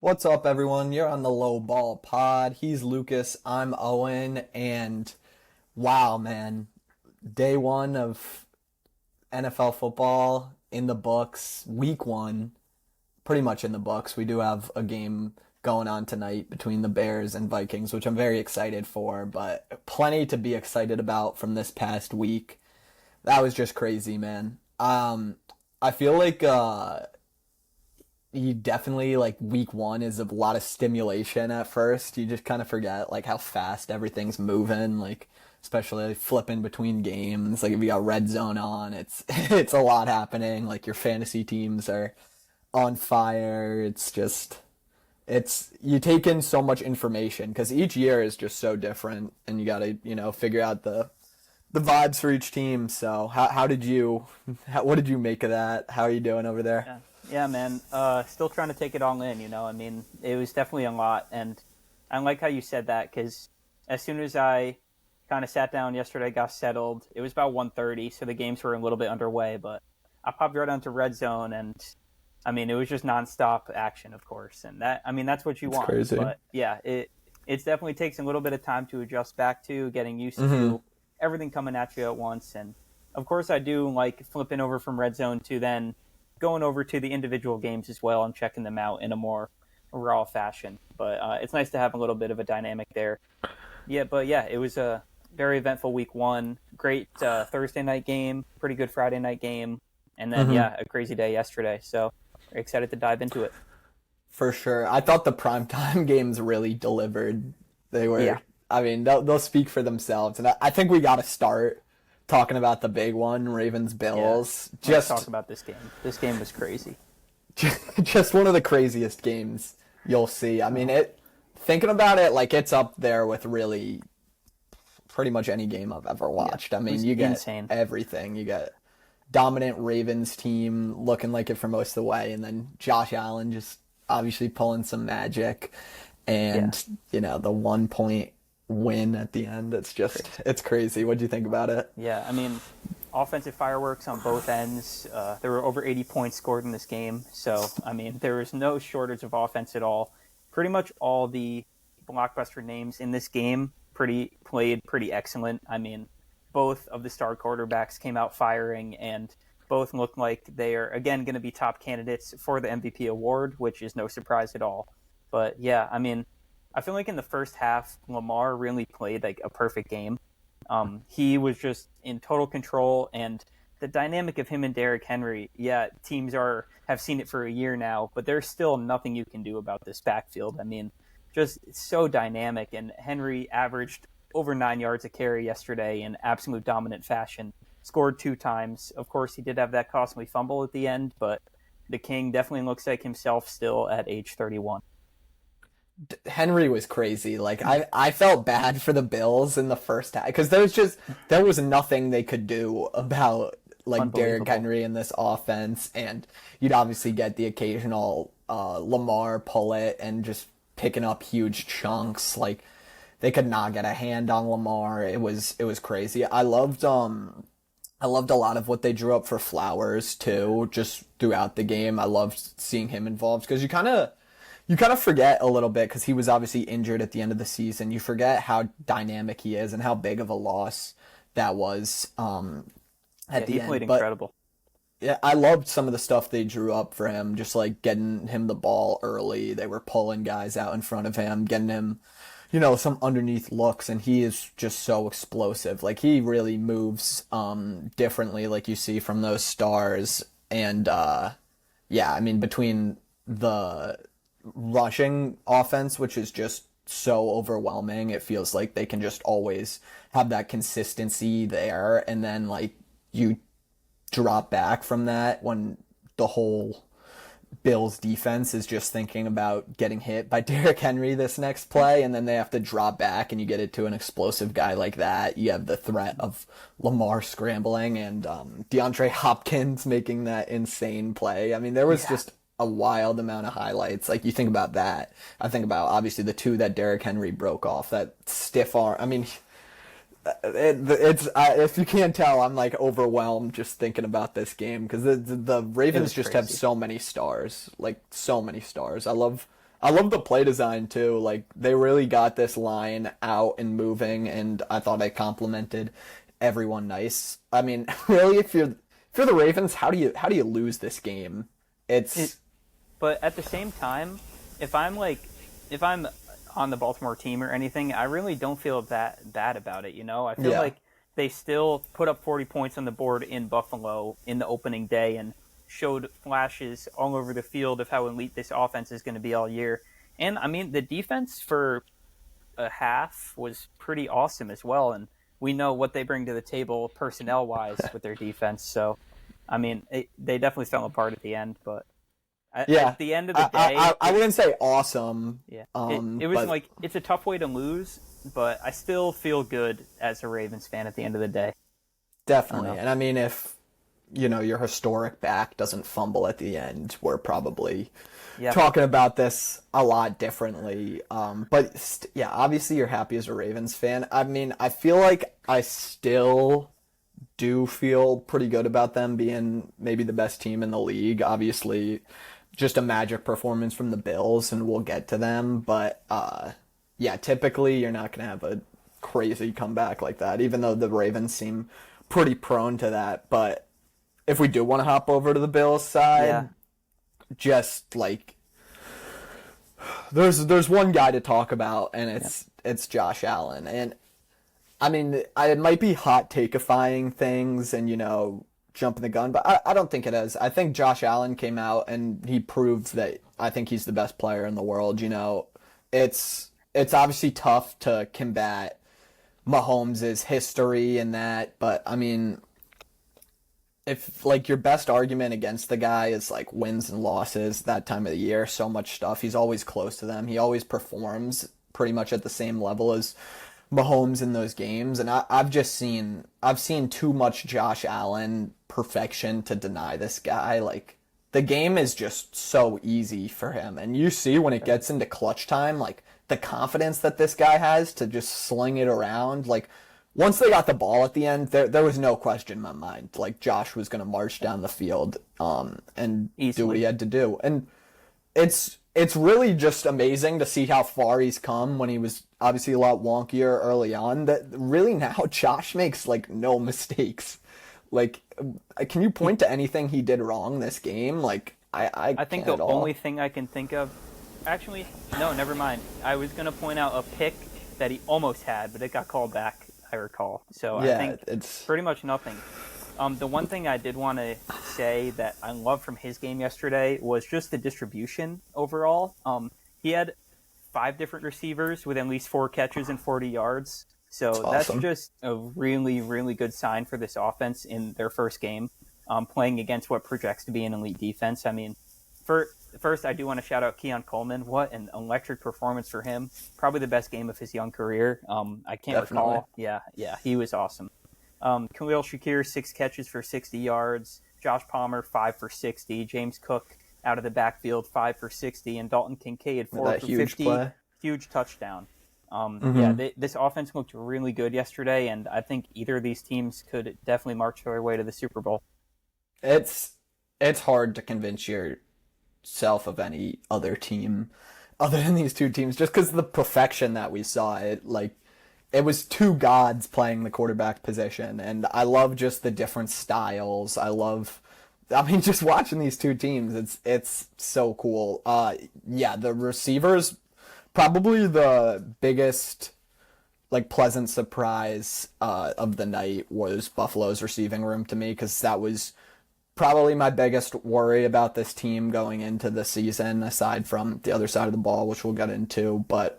What's up, everyone? You're on the Low Ball Pod. He's Lucas. I'm Owen. And wow, man. Day one of NFL football in the books. Week one, pretty much in the books. We do have a game going on tonight between the Bears and Vikings, which I'm very excited for, but plenty to be excited about from this past week. That was just crazy, man. I feel like you definitely like week one is a lot of stimulation at first. You just kind of forget like how fast everything's moving, like especially like, flipping between games. Like if you got red zone on, it's it's a lot happening. Like your fantasy teams are on fire. It's just it's you take in so much information because each year is just so different, and you got to figure out the vibes for each team. So how did you what did you make of that? How are you doing over there? Yeah, man. Still trying to take it all in, I mean, it was definitely a lot. And I like how you said that because as soon as I kind of sat down yesterday, got settled, it was about 1:30, so the games were a little bit underway. But I popped right onto Red Zone, and I mean, it was just nonstop action, of course. And that's what you want. Crazy. But yeah, it definitely takes a little bit of time to adjust back to getting used Mm-hmm. to everything coming at you at once. And of course, I do like flipping over from Red Zone to then going over to the individual games as well and checking them out in a more raw fashion. But it's nice to have a little bit of a dynamic there. Yeah, it was a very eventful week one. Great Thursday night game, pretty good Friday night game, and then a crazy day yesterday. So excited to dive into it. For sure. I thought the primetime games really delivered. They were, Yeah. I mean, they'll speak for themselves. And I think we got to start talking about the big one, Ravens-Bills. Yeah. Let's talk about this game. This game was crazy. Just one of the craziest games you'll see. I mean, thinking about it, like it's up there with really pretty much any game I've ever watched. I mean, you get insane. everything. You get dominant Ravens team looking like it for most of the way, and then Josh Allen just obviously pulling some magic, and the 1 point win at the end. It's crazy. What do you think about it? Yeah, I mean, offensive fireworks on both ends. There were over 80 points scored in this game. So, I mean, there was no shortage of offense at all. Pretty much all the blockbuster names in this game played pretty excellent. I mean, both of the star quarterbacks came out firing, and both look like they are, again, going to be top candidates for the MVP award, which is no surprise at all. But, yeah, I mean, I feel like in the first half, Lamar really played like a perfect game. He was just in total control, and the dynamic of him and Derrick Henry, teams have seen it for a year now, but there's still nothing you can do about this backfield. I mean, just so dynamic, and Henry averaged over 9 yards a carry yesterday in absolute dominant fashion, scored 2 times. Of course, he did have that costly fumble at the end, but the King definitely looks like himself still at age 31. Henry was crazy. Like I felt bad for the Bills in the first half because there was nothing they could do about like Derrick Henry in this offense, and you'd obviously get the occasional Lamar pull it and just picking up huge chunks. Like they could not get a hand on Lamar. It was crazy. I loved a lot of what they drew up for Flowers too, just throughout the game. I loved seeing him involved because you kind of forget a little bit because he was obviously injured at the end of the season. You forget how dynamic he is and how big of a loss that was at the end. He played incredible. Yeah, I loved some of the stuff they drew up for him, just like getting him the ball early. They were pulling guys out in front of him, getting him, some underneath looks, and he is just so explosive. Like he really moves differently, like you see from those stars. And I mean, between the rushing offense, which is just so overwhelming, it feels like they can just always have that consistency there, and then like you drop back from that when the whole Bills defense is just thinking about getting hit by Derrick Henry this next play, and then they have to drop back, and you get it to an explosive guy like that. You have the threat of Lamar scrambling and DeAndre Hopkins making that insane play. I mean, there was just a wild amount of highlights. Like you think about that, I think about obviously the 2 that Derrick Henry broke off, that stiff arm. I mean, it's if you can't tell, I'm like overwhelmed just thinking about this game because the Ravens just have so many stars, like so many stars. I love I love the play design too. Like they really got this line out and moving, and I thought I complimented everyone nice. I mean, really, if you're the Ravens, how do you lose this game? It, It's but at the same time, if I'm like, if I'm on the Baltimore team or anything, I really don't feel that bad about it. I feel yeah, like they still put up 40 points on the board in Buffalo in the opening day and showed flashes all over the field of how elite this offense is going to be all year. And I mean, the defense for a half was pretty awesome as well. And we know what they bring to the table personnel wise with their defense. So, I mean, they definitely fell apart at the end, but yeah. at the end of the I day, I wouldn't say awesome. yeah, it was But like it's a tough way to lose, but I still feel good as a Ravens fan at the end of the day. I don't definitely. know. And I mean, if your historic back doesn't fumble at the end, we're probably Yeah, talking about this a lot differently. But yeah, obviously you're happy as a Ravens fan. I mean, I feel like I still do feel pretty good about them being maybe the best team in the league. Obviously, just a magic performance from the Bills, and we'll get to them. But yeah, typically you're not going to have a crazy comeback like that, even though the Ravens seem pretty prone to that. But if we do want to hop over to the Bills yeah, side, just like there's one guy to talk about, and yeah. it's Josh Allen. And I mean, it might be hot takeifying things and jumping the gun, but I don't think it is. I think Josh Allen came out and he proved that I think he's the best player in the world. It's obviously tough to combat Mahomes' history and that, but I mean, if like your best argument against the guy is like wins and losses that time of the year, so much stuff. He's always close to them. He always performs pretty much at the same level as Mahomes in those games, and I've seen too much Josh Allen perfection to deny this guy. Like the game is just so easy for him, and you see when it gets into clutch time, like the confidence that this guy has to just sling it around. Like once they got the ball at the end, there was no question in my mind. Like Josh was going to march down the field, and do what Easily. he had to do, and it's really just amazing to see how far he's come when he was obviously a lot wonkier early on. That really now Josh makes like no mistakes. Like, can you point to anything he did wrong this game? Like, I I think can't the at all. only thing I can think of, actually, no, never mind. I was gonna point out a pick that he almost had, but it got called back. I recall. So I Yeah, think it's pretty much nothing. The one thing I did want to say that I loved from his game yesterday was just the distribution overall. He had five different receivers with at least four catches and 40 yards. it's So that's awesome. just a really, really good sign for this offense in their first game, playing against what projects to be an elite defense. I mean, for first, I do want to shout out Keon Coleman. What an electric performance for him! Probably the best game of his young career. I can't Definitely. recall. Yeah, yeah, he was awesome. Khalil Shakir, 6 catches for 60 yards. Josh Palmer, 5 for 60. James Cook out of the backfield, 5 for 60. And Dalton Kincaid, With four that for huge 50. play. Huge touchdown. Yeah, Hmm. this offense looked really good yesterday, and I think either of these teams could definitely march their way to the Super Bowl. It's it's hard to convince yourself of any other team other than these two teams, just because of the perfection that we saw. It was two gods playing the quarterback position, and I love just the different styles. I mean, just watching these two teams, it's so cool. Yeah, the receivers probably the biggest like pleasant surprise of the night was Buffalo's receiving room to me, because that was probably my biggest worry about this team going into the season, aside from the other side of the ball, which we'll get into. But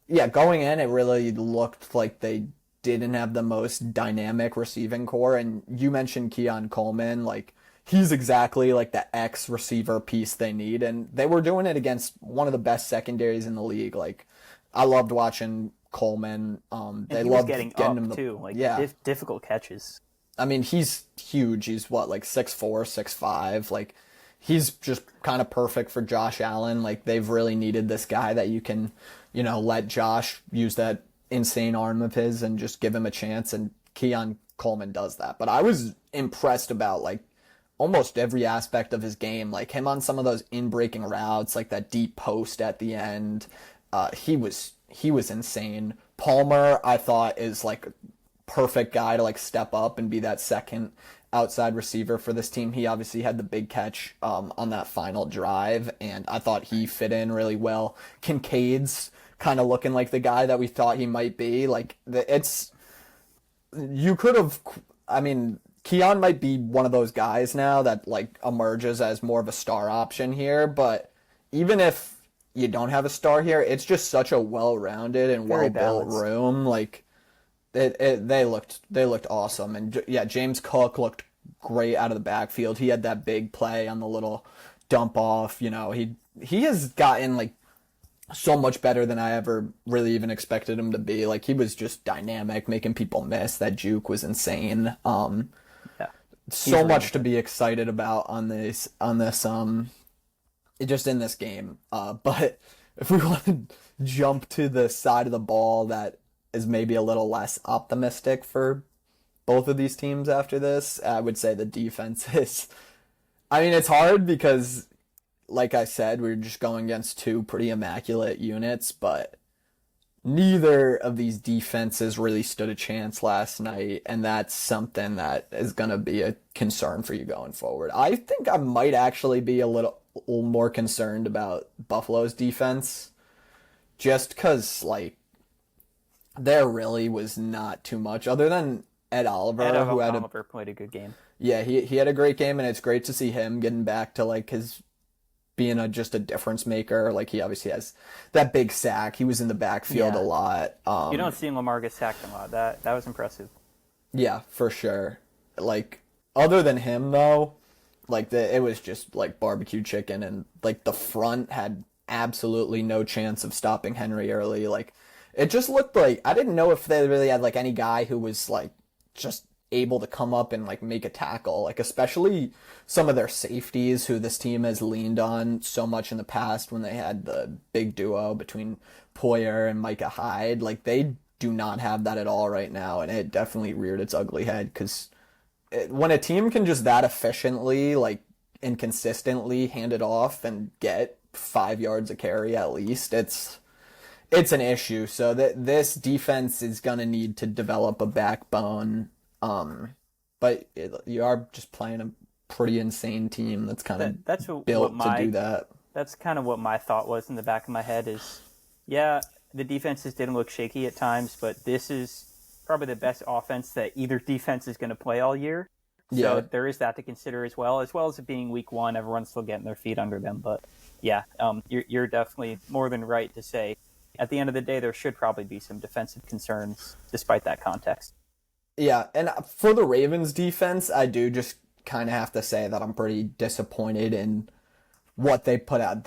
yeah, going in, it really looked like they didn't have the most dynamic receiving core. And you mentioned Keon Coleman, like he's exactly like the X receiver piece they need, and they were doing it against one of the best secondaries in the league. Like I loved watching Coleman. And They he was loved getting getting up, him too. Like, yeah. difficult catches. I mean, he's huge. He's what, like 6'4", 6'5". Like he's just kind of perfect for Josh Allen. Like they've really needed this guy that you can, let Josh use that insane arm of his and just give him a chance. And Keon Coleman does that. But I was impressed about like almost every aspect of his game. Like him on some of those in-breaking routes, like that deep post at the end. He was insane. Palmer, I thought, is like perfect guy to like step up and be that second outside receiver for this team. He obviously had the big catch on that final drive, and I thought he fit in really well. Kincaid's kind of looking like the guy that we thought he might be. Like it's you could have. I mean, Keon might be one of those guys now that like emerges as more of a star option here, but even if you don't have a star here, it's just such a well-rounded and Very well-built balanced. room. Like they looked awesome, and yeah, James Cook looked great out of the backfield. He had that big play on the little dump off. He has gotten like so much better than I ever really even expected him to be. Like he was just dynamic, making people miss. That juke was insane. Yeah, he's So really much to be excited about on this just in this game. But if we want to jump to the side of the ball that is maybe a little less optimistic for both of these teams after this, I would say the defense is. I mean, it's hard because, like I said, we're just going against two pretty immaculate units, but neither of these defenses really stood a chance last night, and that's something that is going to be a concern for you going forward. I think I might actually be a little more concerned about Buffalo's defense, just because, like, there really was not too much other than Ed Ed Oliver, who had a Oliver played a good game. yeah, he had a great game, and it's great to see him getting back to like his being just a difference maker. Like he obviously has that big sack. He was in the backfield Yeah. a lot. You don't see Lamar get sacked a lot. That was impressive. Yeah, for sure. Like other than him though, like it was just like barbecue chicken, and like the front had absolutely no chance of stopping Henry early. Like it just looked like I didn't know if they really had like any guy who was like just able to come up and like make a tackle, like especially some of their safeties who this team has leaned on so much in the past when they had the big duo between Poyer and Micah Hyde. Like they do not have that at all right now, and it definitely reared its ugly head because when a team can just that efficiently like and consistently hand it off and get 5 yards a carry at least, it's an issue. So that this defense is gonna need to develop a backbone. You are just playing a pretty insane team that's kind of That's what built to my do that. that's kind of what my thought was in the back of my head is, yeah, the defenses didn't look shaky at times, but this is probably the best offense that either defense is going to play all year. So Yeah, there is that to consider as well as it being week one. Everyone's still getting their feet under them, but yeah, you're definitely more than right to say. At the end of the day, there should probably be some defensive concerns, despite that context. yeah. And for the Ravens defense, I do just kind of have to say that I'm pretty disappointed in what they put out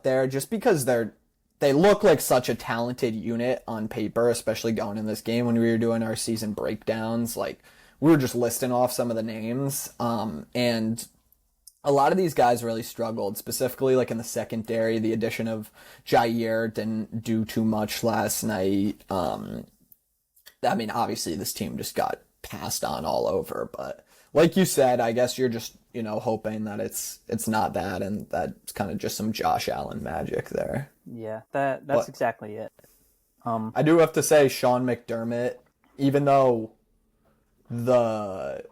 there, just because they look like such a talented unit on paper, especially going in this game when we were doing our season breakdowns. Like we were just listing off some of the names, and a lot of these guys really struggled, specifically like in the secondary. The addition of Jair didn't do too much last night. I mean, obviously this team just got passed on all over, but like you said, I guess you're just hoping that it's not that, and that's kind of just some Josh Allen magic there. Yeah, that's But exactly it. I do have to say, Sean McDermott, even though the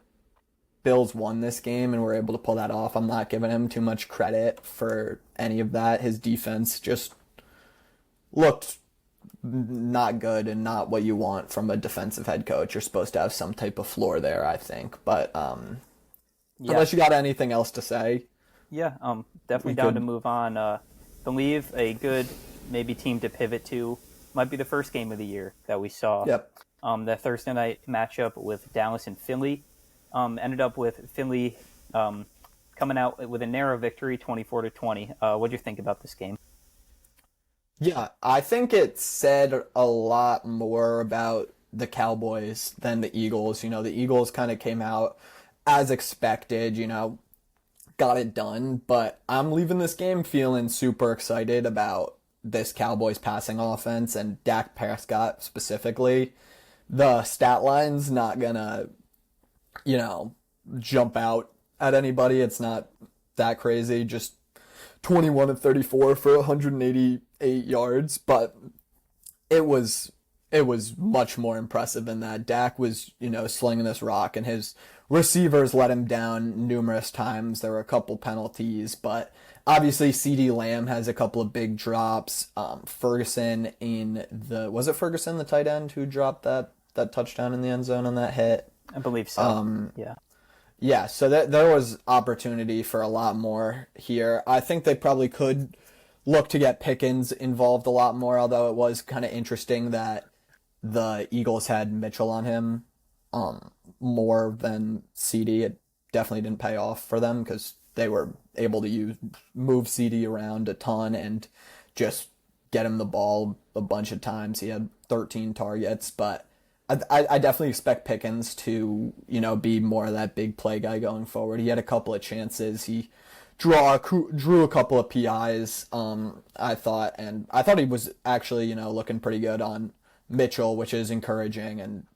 Bills won this game and were able to pull that off, I'm not giving him too much credit for any of that. His defense just looked not good and not what you want from a defensive head coach. You're supposed to have some type of floor there, I think. But Yeah, unless you got anything else to say, yeah, definitely we down to could. move on. Believe a good maybe team to pivot to might be the first game of the year that we saw. Yep. The Thursday night matchup with Dallas and Philly ended up with Philly coming out with a narrow victory, 24-20. What do you think about this game? Yeah, I think it said a lot more about the Cowboys than the Eagles. The Eagles kind of came out as expected, got it done, but I'm leaving this game feeling super excited about this Cowboys passing offense and Dak Prescott specifically. The stat line's not gonna, jump out at anybody. It's not that crazy. Just 21 of 34 for 188 yards, but it was it was much more impressive than that. Dak was, slinging this rock, and his receivers let him down numerous times. There were a couple penalties, but obviously CeeDee Lamb has a couple of big drops. Ferguson was it Ferguson, the tight end, who dropped that touchdown in the end zone on that hit? I believe so. Yeah. Yeah, so there was opportunity for a lot more here. I think they probably could look to get Pickens involved a lot more, although it was kind of interesting that the Eagles had Mitchell on him more than CD. It definitely didn't pay off for them because they were able to move CD around a ton and just get him the ball a bunch of times. He had 13 targets, but I definitely expect Pickens to, be more of that big play guy going forward. He had a couple of chances. He drew a couple of PIs, I thought he was actually, looking pretty good on Mitchell, which is encouraging. And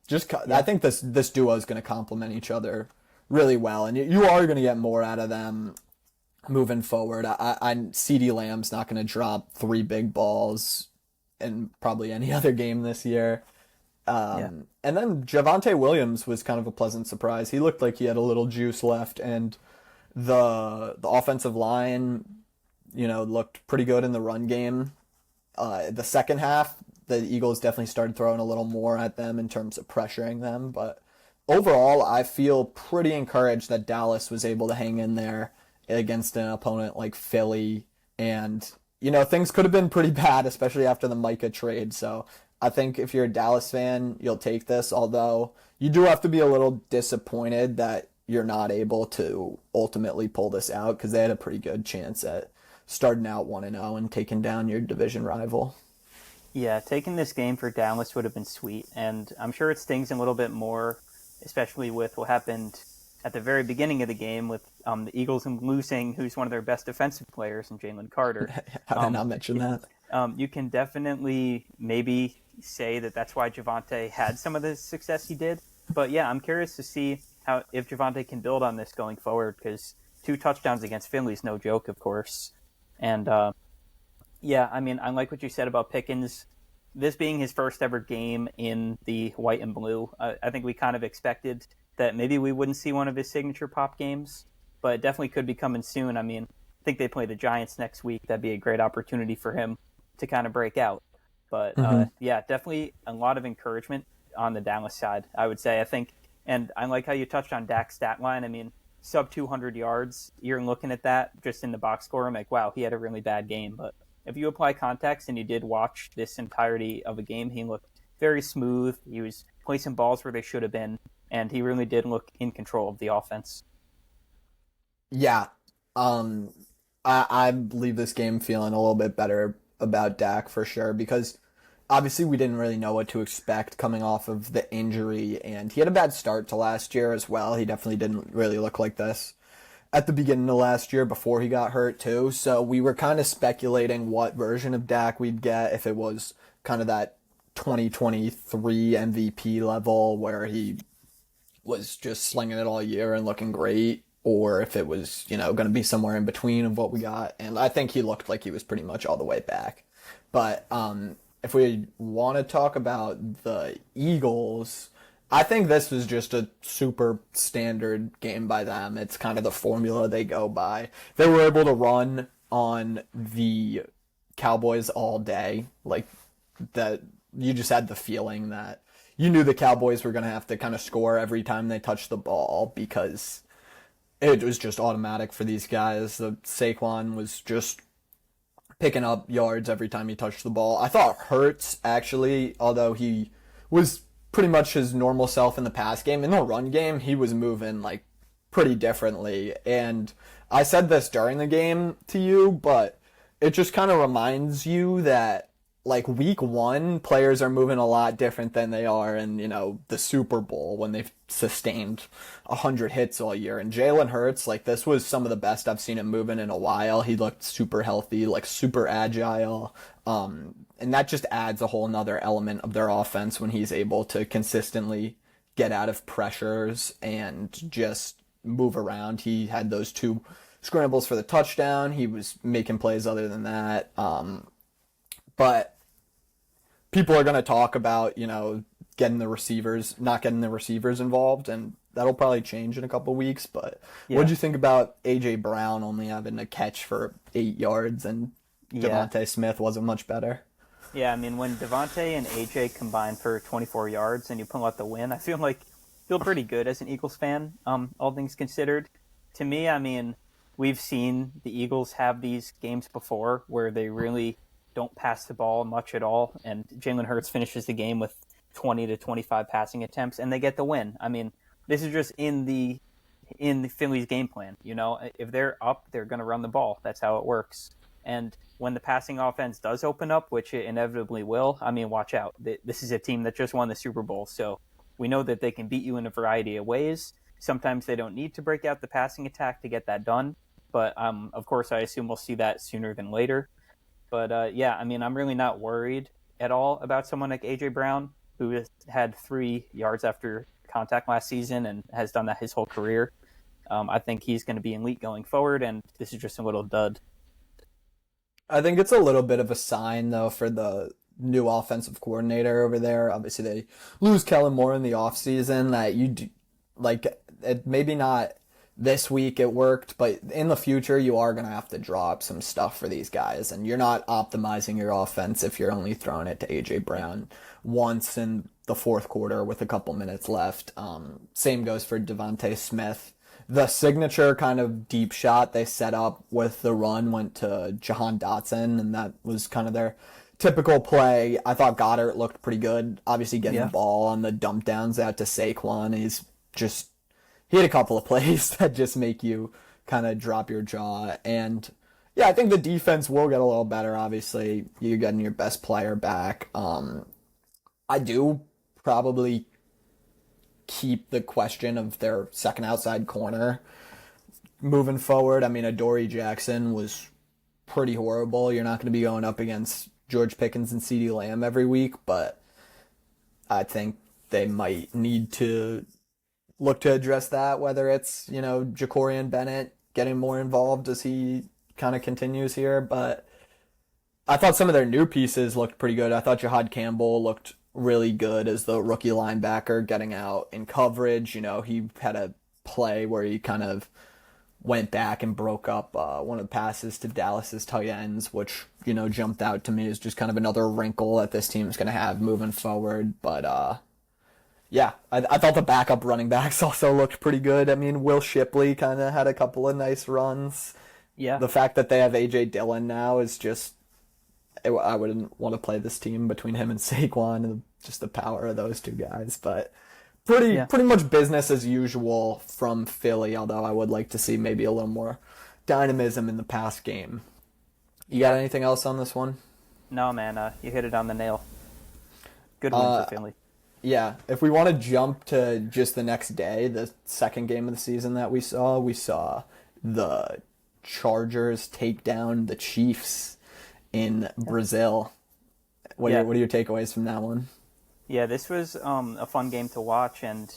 I think this duo is going to complement each other really well. And you are going to get more out of them moving forward. CeeDee Lamb's not going to drop 3 big balls in probably any other game this year. And then Javonte Williams was kind of a pleasant surprise. He looked like he had a little juice left, and the offensive line, looked pretty good in the run game. The second half, the Eagles definitely started throwing a little more at them in terms of pressuring them, but overall, I feel pretty encouraged that Dallas was able to hang in there against an opponent like Philly, and things could have been pretty bad, especially after the Micah trade. So I think if you're a Dallas fan, you'll take this, although you do have to be a little disappointed that you're not able to ultimately pull this out, because they had a pretty good chance at starting out 1-0 and taking down your division rival. Yeah, taking this game for Dallas would have been sweet, and I'm sure it stings a little bit more, especially with what happened at the very beginning of the game with the Eagles losing who's one of their best defensive players in Jalen Carter. How did I not mention that? You can definitely maybe say that that's why Javonte had some of the success he did. But yeah, I'm curious to see if Javonte can build on this going forward, because 2 touchdowns against Philly is no joke, of course. And yeah, I mean, I like what you said about Pickens. This being his first ever game in the white and blue, I think we kind of expected that maybe we wouldn't see one of his signature pop games, but it definitely could be coming soon. I mean, I think they play the Giants next week. That'd be a great opportunity for him to kind of break out. But yeah, definitely a lot of encouragement on the Dallas side, I would say. I think, and I like how you touched on Dak's stat line. I mean, sub 200 yards, you're looking at that just in the box score. I'm like, wow, he had a really bad game. But if you apply context and you did watch this entirety of a game, he looked very smooth. He was placing balls where they should have been, and he really did look in control of the offense. Yeah, I leave this game feeling a little bit better about Dak for sure, because obviously we didn't really know what to expect coming off of the injury, and he had a bad start to last year as well. He definitely didn't really look like this at the beginning of last year before he got hurt too. So we were kind of speculating what version of Dak we'd get, if it was kind of that 2023 MVP level where he was just slinging it all year and looking great, or if it was, going to be somewhere in between of what we got. And I think he looked like he was pretty much all the way back. But if we want to talk about the Eagles, I think this was just a super standard game by them. It's kind of the formula they go by. They were able to run on the Cowboys all day. Like, that, you just had the feeling that you knew the Cowboys were going to have to kind of score every time they touched the ball, because it was just automatic for these guys. The Saquon was just picking up yards every time he touched the ball. I thought Hurts, actually, although he was pretty much his normal self in the pass game, in the run game, he was moving like pretty differently. And I said this during the game to you, but it just kind of reminds you that, like, week 1, players are moving a lot different than they are in, the Super Bowl when they've sustained 100 hits all year. And Jalen Hurts, like, this was some of the best I've seen him moving in a while. He looked super healthy, like, super agile. And that just adds a whole nother element of their offense when he's able to consistently get out of pressures and just move around. He had those two scrambles for the touchdown. He was making plays other than that. But people are going to talk about, not getting the receivers involved, and that'll probably change in a couple weeks. But what Yeah. did you think about A.J. Brown only having a catch for 8 yards and Yeah. Devontae Smith wasn't much better? Yeah, I mean, when Devontae and AJ combined for 24 yards and you pull out the win, I feel pretty good as an Eagles fan, all things considered. To me, I mean, we've seen the Eagles have these games before where they really don't pass the ball much at all, and Jalen Hurts finishes the game with 20 to 25 passing attempts, and they get the win. I mean, this is just in the Phillies game plan. If they're up, they're going to run the ball. That's how it works. And when the passing offense does open up, which it inevitably will, I mean, watch out. This is a team that just won the Super Bowl, so we know that they can beat you in a variety of ways. Sometimes they don't need to break out the passing attack to get that done, but of course, I assume we'll see that sooner than later. But yeah, I mean, I'm really not worried at all about someone like A.J. Brown, who has had 3 yards after contact last season and has done that his whole career. I think he's going to be elite going forward, and this is just a little dud. I think it's a little bit of a sign, though, for the new offensive coordinator over there. Obviously, they lose Kellen Moore in the offseason. That you do, like, it maybe not this week it worked, but in the future, you are going to have to draw up some stuff for these guys. And you're not optimizing your offense if you're only throwing it to A.J. Brown once in the fourth quarter with a couple minutes left. Same goes for Devontae Smith. The signature kind of deep shot they set up with the run went to Jahan Dotson, and that was kind of their typical play. I thought Goddard looked pretty good. Obviously, getting the Yeah. ball on the dump downs out to Saquon. He had a couple of plays that just make you kind of drop your jaw. And yeah, I think the defense will get a little better. Obviously, you're getting your best player back. I do probably keep the question of their second outside corner moving forward. I mean, Adoree Jackson was pretty horrible. You're not going to be going up against George Pickens and CeeDee Lamb every week, but I think they might need to look to address that, whether it's, Jacorian Bennett getting more involved as he kind of continues here. But I thought some of their new pieces looked pretty good. I thought Jahad Campbell looked really good as the rookie linebacker getting out in coverage. He had a play where he kind of went back and broke up one of the passes to Dallas's tight ends, which, jumped out to me as just kind of another wrinkle that this team is going to have moving forward. But yeah, I thought the backup running backs also looked pretty good. I mean, Will Shipley kind of had a couple of nice runs. Yeah. The fact that they have A.J. Dillon now is just, I wouldn't want to play this team between him and Saquon and just the power of those two guys. But Yeah. pretty much business as usual from Philly, although I would like to see maybe a little more dynamism in the pass game. You got anything else on this one? No, man, you hit it on the nail. Good win for Philly. Yeah, if we want to jump to just the next day, the second game of the season that we saw the Chargers take down the Chiefs in Brazil. What are your takeaways from that one? Yeah, this was a fun game to watch, and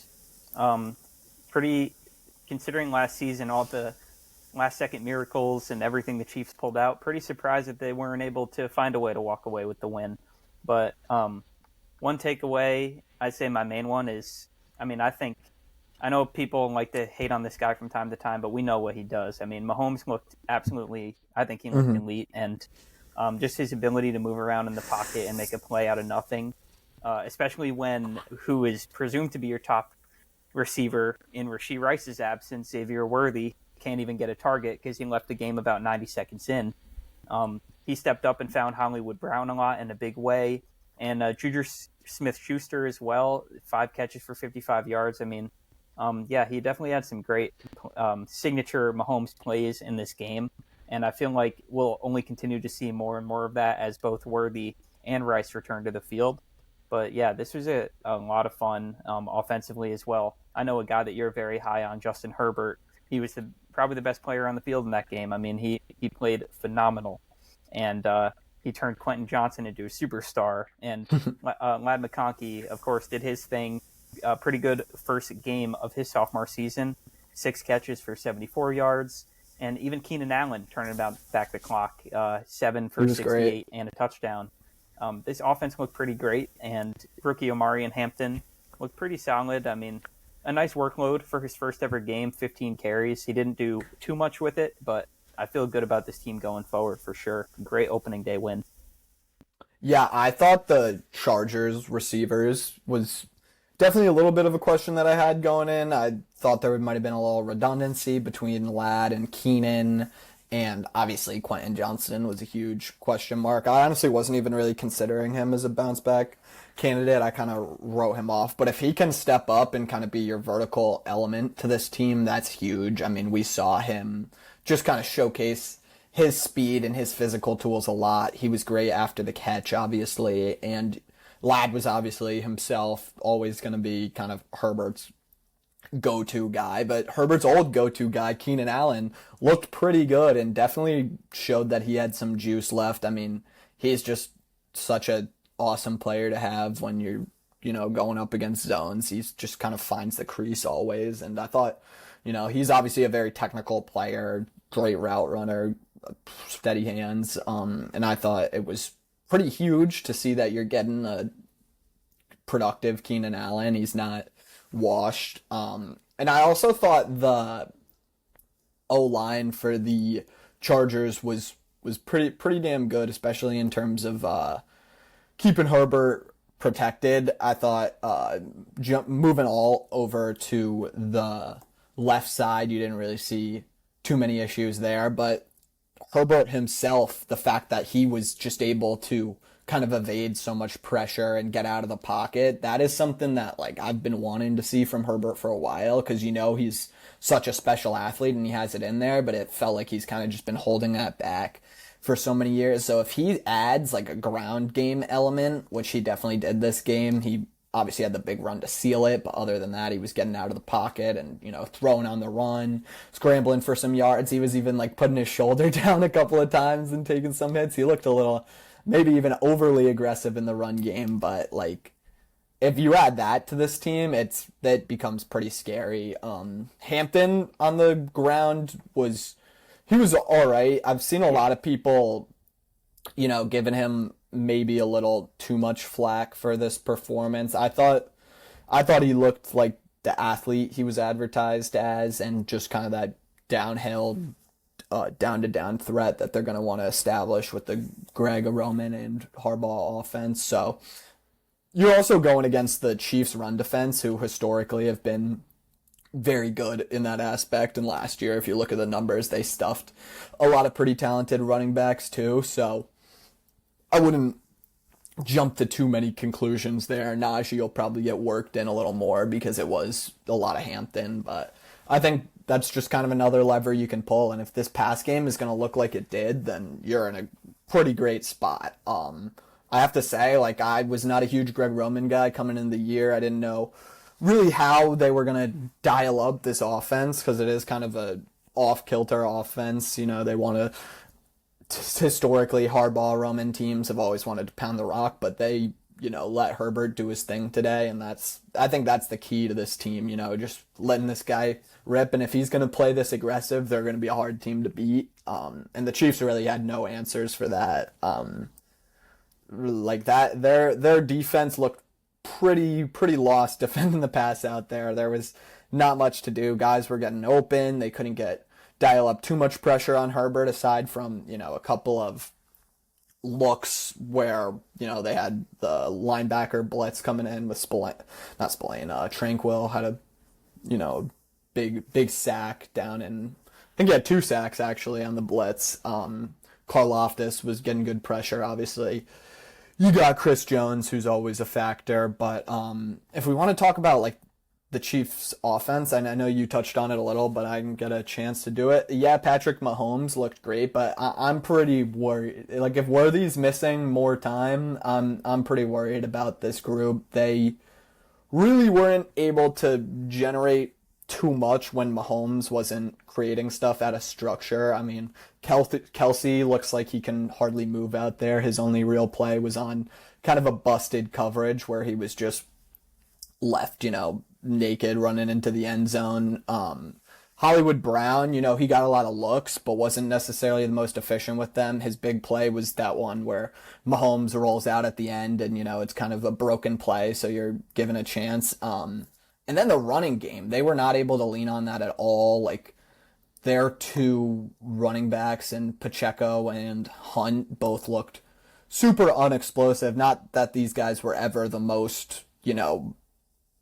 pretty, considering last season, all the last-second miracles and everything the Chiefs pulled out, pretty surprised that they weren't able to find a way to walk away with the win. But one takeaway, I'd say my main one is, I mean, I know people like to hate on this guy from time to time, but we know what he does. I mean, Mahomes looked absolutely, I think he looked elite, and just his ability to move around in the pocket and make a play out of nothing, especially when who is presumed to be your top receiver in Rashee Rice's absence, Xavier Worthy, can't even get a target because he left the game about 90 seconds in. He stepped up and found Hollywood Brown a lot in a big way, and Juju Smith-Schuster as well, 5 catches for 55 yards. I mean, yeah, he definitely had some great signature Mahomes plays in this game, and I feel like we'll only continue to see more and more of that as both Worthy and Rice return to the field. But yeah, this was a lot of fun offensively as well. I know a guy that you're very high on, Justin Herbert. He was probably the best player on the field in that game. I mean, he played phenomenal, and he turned Quentin Johnson into a superstar. And Ladd McConkey, of course, did his thing. Pretty good first game of his sophomore season. 6 catches for 74 yards. And even Keenan Allen turning about back the clock, 7 He for was great. 68 and a touchdown. This offense looked pretty great, and rookie Omari and Hampton looked pretty solid. I mean, a nice workload for his first ever game, 15 carries. He didn't do too much with it, but I feel good about this team going forward for sure. Great opening day win. Yeah, I thought the Chargers receivers was definitely a little bit of a question that I had going in. I thought there might have been a little redundancy between Ladd and Keenan, and obviously Quentin Johnston was a huge question mark. I honestly wasn't even really considering him as a bounce back candidate. I kind of wrote him off. But if he can step up and kind of be your vertical element to this team, that's huge. I mean, we saw him just kind of showcase his speed and his physical tools a lot. He was great after the catch, obviously, and Ladd was obviously himself always going to be kind of Herbert's go-to guy, but Herbert's old go-to guy, Keenan Allen, looked pretty good and definitely showed that he had some juice left. I mean, he's just such a awesome player to have when you're, going up against zones. He's just kind of finds the crease always, and I thought, he's obviously a very technical player, great route runner, steady hands, and I thought it was pretty huge to see that you're getting a productive Keenan Allen. He's not washed. And I also thought the O-line for the Chargers was pretty damn good, especially in terms of keeping Herbert protected. I thought moving all over to the left side, you didn't really see too many issues there, but Herbert himself, the fact that he was just able to kind of evade so much pressure and get out of the pocket, that is something that I've been wanting to see from Herbert for a while, because he's such a special athlete and he has it in there, but it felt like he's kind of just been holding that back for so many years. So if he adds a ground game element, which he definitely did this game, he obviously had the big run to seal it, but other than that, he was getting out of the pocket and, throwing on the run, scrambling for some yards. He was even putting his shoulder down a couple of times and taking some hits. He looked a little, maybe even overly aggressive in the run game, but if you add that to this team, that becomes pretty scary. Hampton on the ground he was all right. I've seen a lot of people, giving him maybe a little too much flack for this performance. I thought he looked like the athlete he was advertised as, and just kind of that downhill, down threat that they're going to want to establish with the Greg Roman and Harbaugh offense. So you're also going against the Chiefs' run defense, who historically have been very good in that aspect. And last year, if you look at the numbers, they stuffed a lot of pretty talented running backs too. So I wouldn't jump to too many conclusions there. Najee will probably get worked in a little more because it was a lot of Hampton, but I think that's just kind of another lever you can pull. And if this pass game is going to look like it did, then you're in a pretty great spot. I have to say, I was not a huge Greg Roman guy coming into the year. I didn't know really how they were going to dial up this offense, because it is kind of a off-kilter offense. They want to, historically, Harbaugh Roman teams have always wanted to pound the rock, but they, let Herbert do his thing today, and I think that's the key to this team, just letting this guy rip, and if he's going to play this aggressive, they're going to be a hard team to beat, and the Chiefs really had no answers for that. Their defense looked pretty lost defending the pass out there. There was not much to do. Guys were getting open. They couldn't dial up too much pressure on Herbert, aside from, a couple of looks where, they had the linebacker blitz coming in with Tranquil had a, big sack down in, I think he had 2 sacks actually on the blitz. Karlaftis was getting good pressure, obviously. You got Chris Jones, who's always a factor, but if we want to talk about the Chiefs' offense, and I know you touched on it a little, but I didn't get a chance to do it. Yeah, Patrick Mahomes looked great, but I'm pretty worried. If Worthy's missing more time, I'm pretty worried about this group. They really weren't able to generate too much when Mahomes wasn't creating stuff out of structure. I mean, Kelsey looks like he can hardly move out there. His only real play was on kind of a busted coverage where he was just left, naked running into the end zone. Hollywood Brown, he got a lot of looks, but wasn't necessarily the most efficient with them. His big play was that one where Mahomes rolls out at the end, and it's kind of a broken play, so you're given a chance. And then the running game, they were not able to lean on that at all. Like their two running backs and Pacheco and Hunt both looked super unexplosive. Not that these guys were ever the most,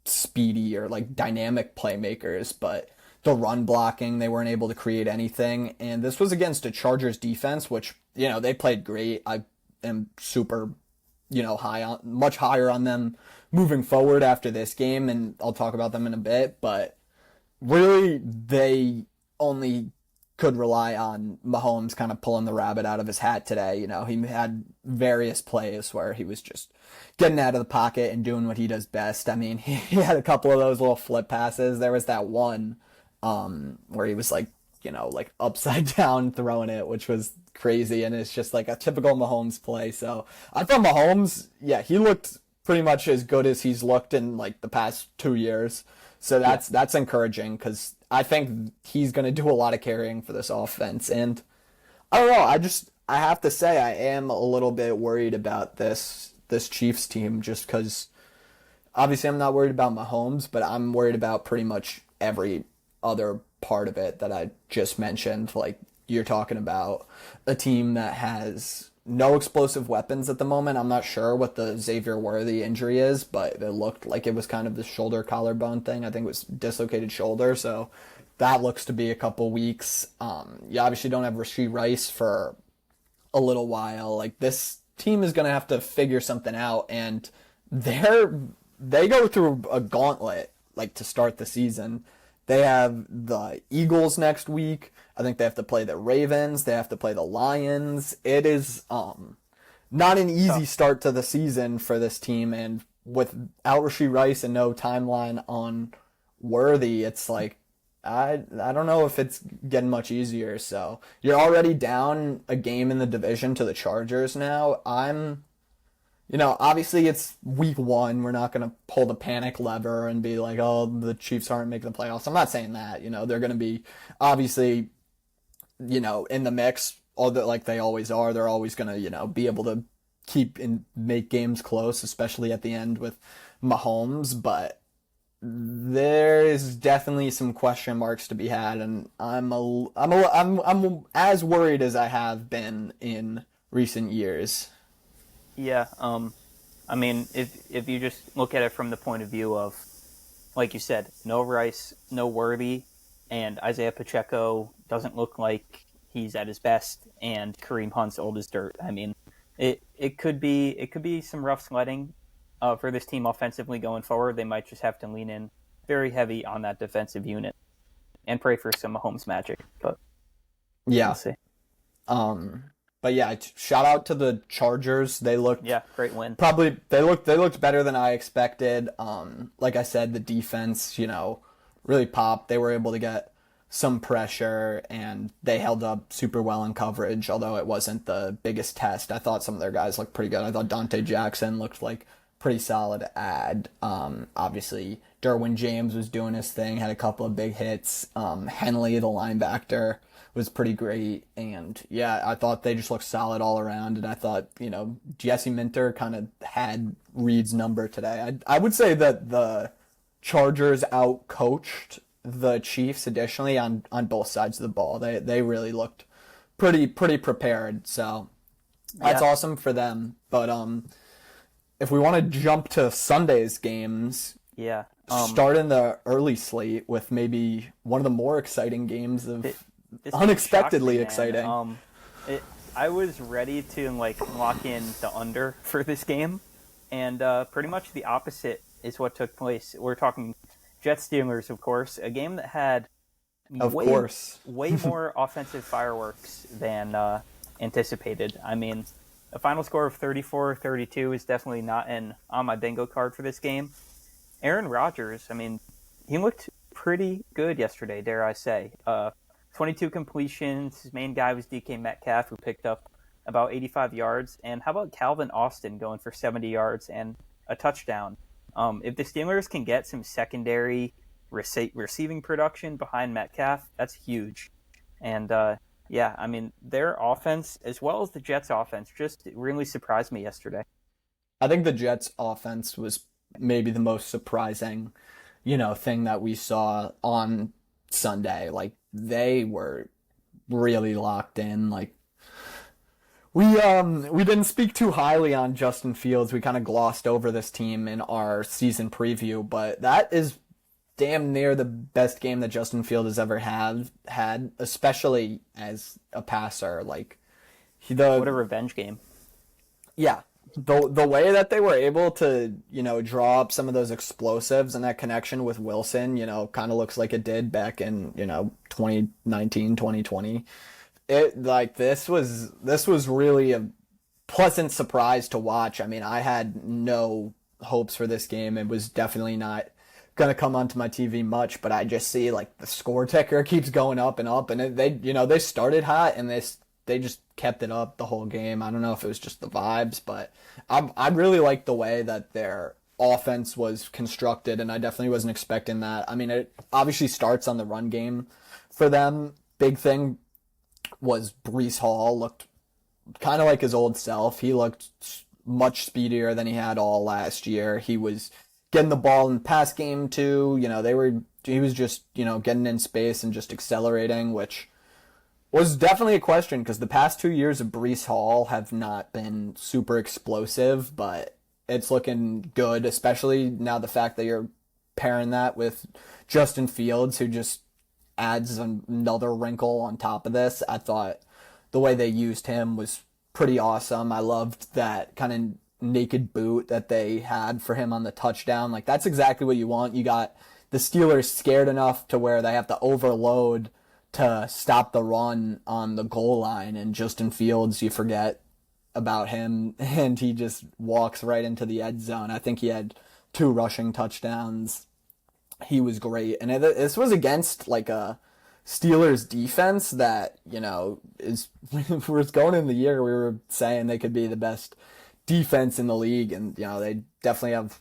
speedy or like dynamic playmakers, but the run blocking, they weren't able to create anything. And this was against a Chargers defense, which, they played great. I am super, much higher on them moving forward after this game, and I'll talk about them in a bit, but really they only could rely on Mahomes kind of pulling the rabbit out of his hat today. He had various plays where he was just getting out of the pocket and doing what he does best. I mean, he had a couple of those little flip passes. There was that one where he was like, like upside down throwing it, which was crazy, and it's just like a typical Mahomes play. So I thought Mahomes, yeah, he looked pretty much as good as he's looked in like the past 2 years. So that's encouraging because I think he's going to do a lot of carrying for this offense. And I don't know, I have to say I am a little bit worried about this Chiefs team just because obviously I'm not worried about Mahomes, but I'm worried about pretty much every other part of it that I just mentioned. Like you're talking about a team that has no explosive weapons at the moment. I'm not sure what the Xavier Worthy injury is, but it looked like it was kind of the shoulder collarbone thing. I think it was dislocated shoulder, so that looks to be a couple weeks. You obviously don't have Rashee Rice for a little while. Like this team is going to have to figure something out, and they go through a gauntlet like to start the season. They have the Eagles next week. I think they have to play the Ravens. They have to play the Lions. It is not an easy start to the season for this team, and without Rashee Rice and no timeline on Worthy, it's like I don't know if it's getting much easier. So you're already down a game in the division to the Chargers now. Obviously it's week one. We're not going to pull the panic lever and be like, oh, the Chiefs aren't making the playoffs. I'm not saying that. They're going to be obviously, in the mix, like they always are. They're always going to, be able to keep and make games close, especially at the end with Mahomes. But there is definitely some question marks to be had, and I'm as worried as I have been in recent years. Yeah, I mean, if you just look at it from the point of view of, like you said, no Rice, no Worthy, and Isaiah Pacheco doesn't look like he's at his best, and Kareem Hunt's old as dirt. I mean, it could be some rough sledding for this team offensively going forward. They might just have to lean in very heavy on that defensive unit and pray for some Mahomes magic. But yeah, we'll see. But yeah, shout out to the Chargers. They looked great win. Probably they looked better than I expected. Like I said, the defense, really popped. They were able to get some pressure, and they held up super well in coverage, although it wasn't the biggest test. I thought some of their guys looked pretty good. I thought Dante Jackson looked like pretty solid ad. Obviously, Derwin James was doing his thing, had a couple of big hits. Henley, the linebacker, was pretty great. And yeah, I thought they just looked solid all around. And I thought, Jesse Minter kind of had Reed's number today. I would say that the Chargers out-coached the Chiefs additionally on both sides of the ball. They really looked pretty prepared. So that's awesome for them. But if we want to jump to Sunday's games, start in the early slate with maybe one of the more exciting games of unexpectedly exciting. I was ready to lock in the under for this game, and pretty much the opposite is what took place. We're talking Jets Steelers, of course, a game that had way more offensive fireworks than anticipated. I mean, a final score of 34-32 is definitely not on my bingo card for this game. Aaron Rodgers, I mean, he looked pretty good yesterday, dare I say. 22 completions. His main guy was DK Metcalf, who picked up about 85 yards. And how about Calvin Austin going for 70 yards and a touchdown? If the Steelers can get some secondary receiving production behind Metcalf. That's huge. And yeah, I mean, their offense, as well as the Jets' offense, just really surprised me yesterday. I think the Jets' offense was maybe the most surprising, thing that we saw on Sunday. Like they were really locked in. Like we didn't speak too highly on Justin Fields. We kind of glossed over this team in our season preview, but that is damn near the best game that Justin Fields has ever had, especially as a passer. Like What a revenge game. yeah, the way that they were able to, draw up some of those explosives and that connection with Wilson, kind of looks like it did back in, 2019, 2020. It like this was really a pleasant surprise to watch. I mean, I had no hopes for this game. It was definitely not gonna come onto my TV much, but I just see like the score ticker keeps going up, and they started hot and they just kept it up the whole game. I don't know if it was just the vibes, but I really liked the way that their offense was constructed, and I definitely wasn't expecting that. I mean, it obviously starts on the run game for them. Big thing was Brees Hall looked kind of like his old self. He looked much speedier than he had all last year. He was getting the ball in the pass game too. He was just, getting in space and just accelerating, which was definitely a question because the past 2 years of Brees Hall have not been super explosive, but it's looking good, especially now the fact that you're pairing that with Justin Fields, who just adds another wrinkle on top of this. I thought the way they used him was pretty awesome. I loved that kind of naked boot that they had for him on the touchdown. Like that's exactly what you want. You got the Steelers scared enough to where they have to overload to stop the run on the goal line, and Justin Fields, you forget about him and he just walks right into the end zone. I think he had 2 rushing touchdowns. He was great, and this was against like a Steelers defense that is was going in the year we were saying they could be the best defense in the league, and they definitely have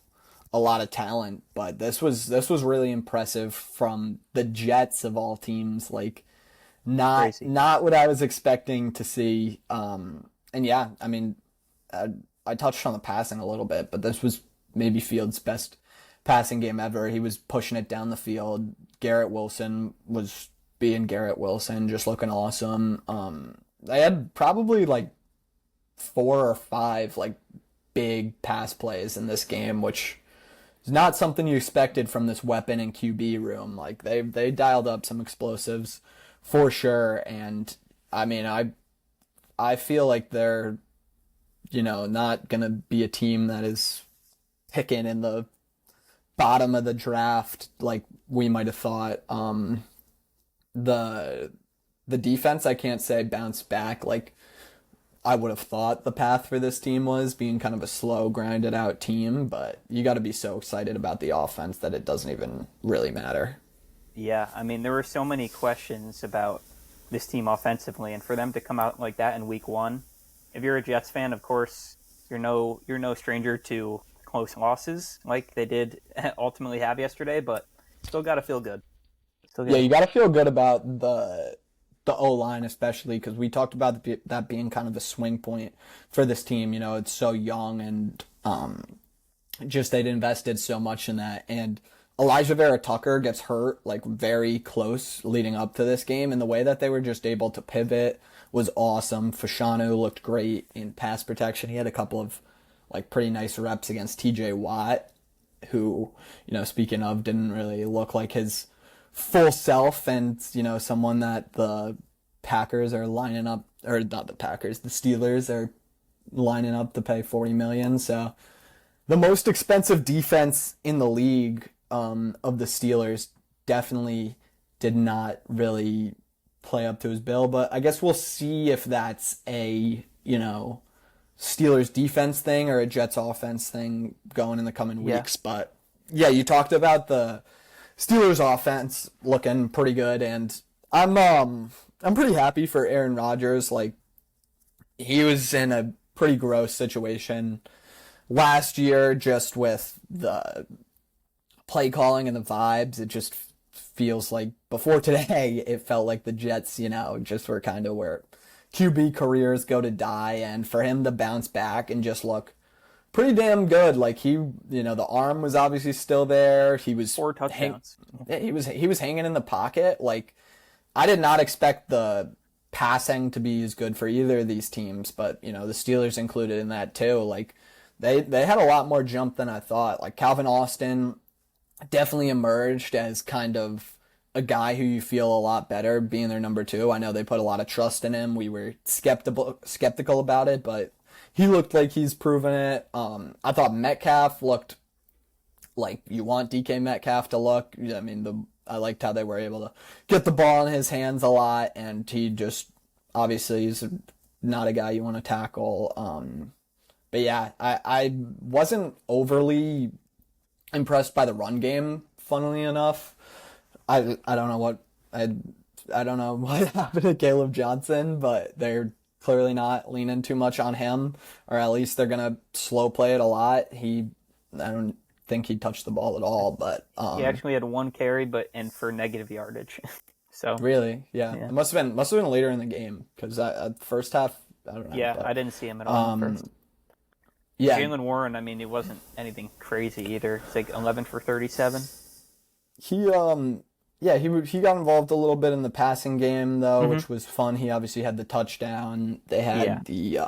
a lot of talent. But this was really impressive from the Jets of all teams. Like not what I was expecting to see. And yeah, I mean, I touched on the passing a little bit, but this was maybe Fields' best passing game ever. He was pushing it down the field. Garrett Wilson was being Garrett Wilson, just looking awesome. They had probably like 4 or 5 like big pass plays in this game, which is not something you expected from this weapon and QB room. Like they dialed up some explosives for sure, and I mean I feel like they're not gonna be a team that is picking in the bottom of the draft like we might have thought. The defense, I can't say bounced back like I would have thought the path for this team was, being kind of a slow, grinded out team, but you got to be so excited about the offense that it doesn't even really matter. Yeah, I mean, there were so many questions about this team offensively, and for them to come out like that in week 1, if you're a Jets fan, of course, you're no stranger to close losses like they did ultimately have yesterday, but still got to feel good. Yeah, you got to feel good about the O-line, especially because we talked about that being kind of a swing point for this team. It's so young, and just they'd invested so much in that. And Elijah Vera Tucker gets hurt like very close leading up to this game, and the way that they were just able to pivot was awesome. Fashanu looked great in pass protection. He had a couple of like pretty nice reps against TJ Watt, who, speaking of, didn't really look like his full self, and someone that the Packers are lining up, or not the Packers, the Steelers are lining up to pay $40 million. So the most expensive defense in the league of the Steelers definitely did not really play up to his bill. But I guess we'll see if that's a Steelers defense thing or a Jets offense thing going in the coming weeks. Yeah. But yeah, you talked about the Steelers offense looking pretty good, and I'm pretty happy for Aaron Rodgers. Like, he was in a pretty gross situation last year just with the play calling and the vibes, it just feels like before today, it felt like the Jets, just were kind of where QB careers go to die. And for him to bounce back and just look pretty damn good, like the arm was obviously still there. He was 4 touchdowns. He was hanging in the pocket. Like, I did not expect the passing to be as good for either of these teams, but the Steelers included in that too. Like, they had a lot more jump than I thought. Like, Calvin Austin definitely emerged as kind of a guy who you feel a lot better being their number 2. I know they put a lot of trust in him. We were skeptical about it, but he looked like he's proven it. I thought Metcalf looked like you want DK Metcalf to look. I mean, I liked how they were able to get the ball in his hands a lot, and he just obviously is not a guy you want to tackle. But yeah, I wasn't overly impressed by the run game, funnily enough. I don't know what I don't know what happened to Caleb Johnson, but they're clearly not leaning too much on him, or at least they're gonna slow play it a lot. I don't think he touched the ball at all, but he actually had 1 carry, and for negative yardage. So really, yeah. It must have been later in the game, because first half, I don't know. Yeah, but I didn't see him at all. First. Yeah, Jalen Warren, I mean, it wasn't anything crazy either. It's like 11 for 37. He got involved a little bit in the passing game though, which was fun. He obviously had the touchdown. They had the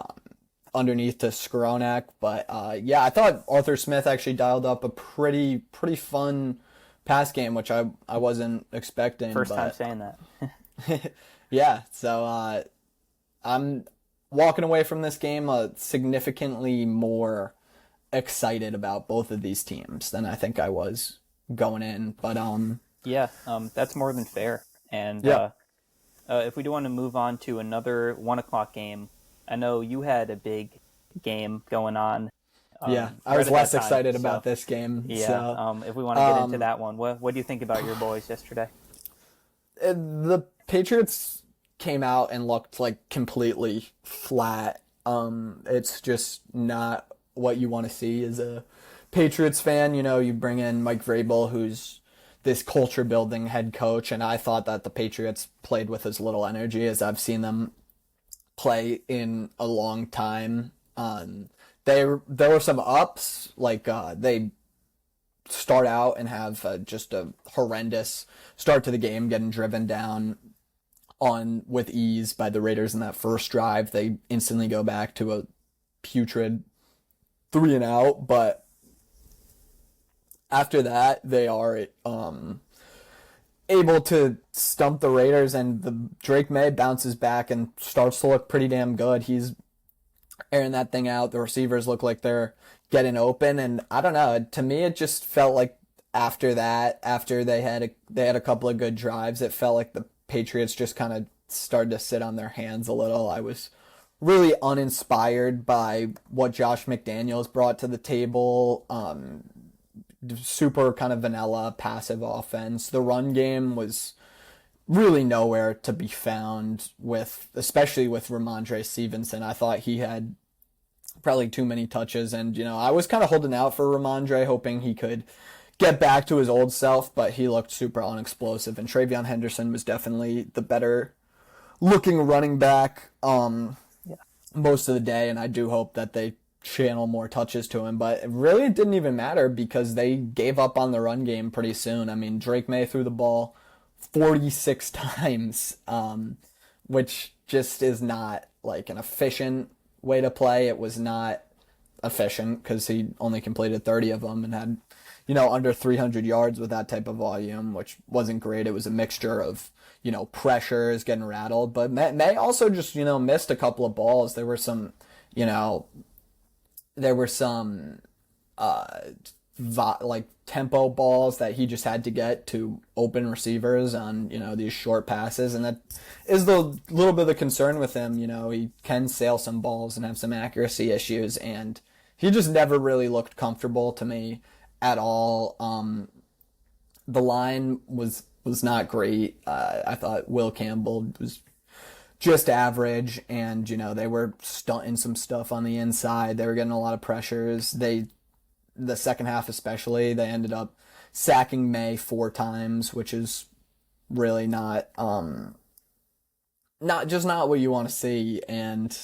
underneath to Skronak, but I thought Arthur Smith actually dialed up a pretty fun pass game, which I wasn't expecting. First time saying that. Yeah, so I'm walking away from this game significantly more excited about both of these teams than I think I was going in. But that's more than fair. And if we do want to move on to another 1:00 game, I know you had a big game going on. I was less excited about this game. Yeah, so, if we want to get into that one, what do you think about your boys yesterday? The Patriots came out and looked like completely flat. It's just not what you want to see as a Patriots fan. You bring in Mike Vrabel, who's this culture building head coach, and I thought that the Patriots played with as little energy as I've seen them play in a long time. There were some ups, like they start out and have just a horrendous start to the game, getting driven down with ease by the Raiders in that first drive. They instantly go back to a putrid 3-and-out, but after that they are able to stump the Raiders, and the Drake May bounces back and starts to look pretty damn good. He's airing that thing out. The receivers look like they're getting open, and I don't know. To me, it just felt like after they had a couple of good drives, it felt like the Patriots just kind of started to sit on their hands a little. I was really uninspired by what Josh McDaniels brought to the table. Super kind of vanilla, passive offense. The run game was really nowhere to be found, especially with Ramondre Stevenson. I thought he had probably too many touches, and I was kind of holding out for Ramondre, hoping he could get back to his old self, but he looked super unexplosive, and Travion Henderson was definitely the better looking running back most of the day, and I do hope that they channel more touches to him, but really it didn't even matter because they gave up on the run game pretty soon. I mean, Drake May threw the ball 46 times, which just is not like an efficient way to play. It was not efficient because he only completed 30 of them and had under 300 yards with that type of volume, which wasn't great. It was a mixture of pressures, getting rattled, but May also just missed a couple of balls. There were some like tempo balls that he just had to get to open receivers on these short passes, and that is the little bit of the concern with him. He can sail some balls and have some accuracy issues, and he just never really looked comfortable to me at all. The line was not great. I thought Will Campbell was just average, and they were stunting some stuff on the inside. They were getting a lot of pressures. The second half especially, they ended up sacking May 4 times, which is really not what you want to see. And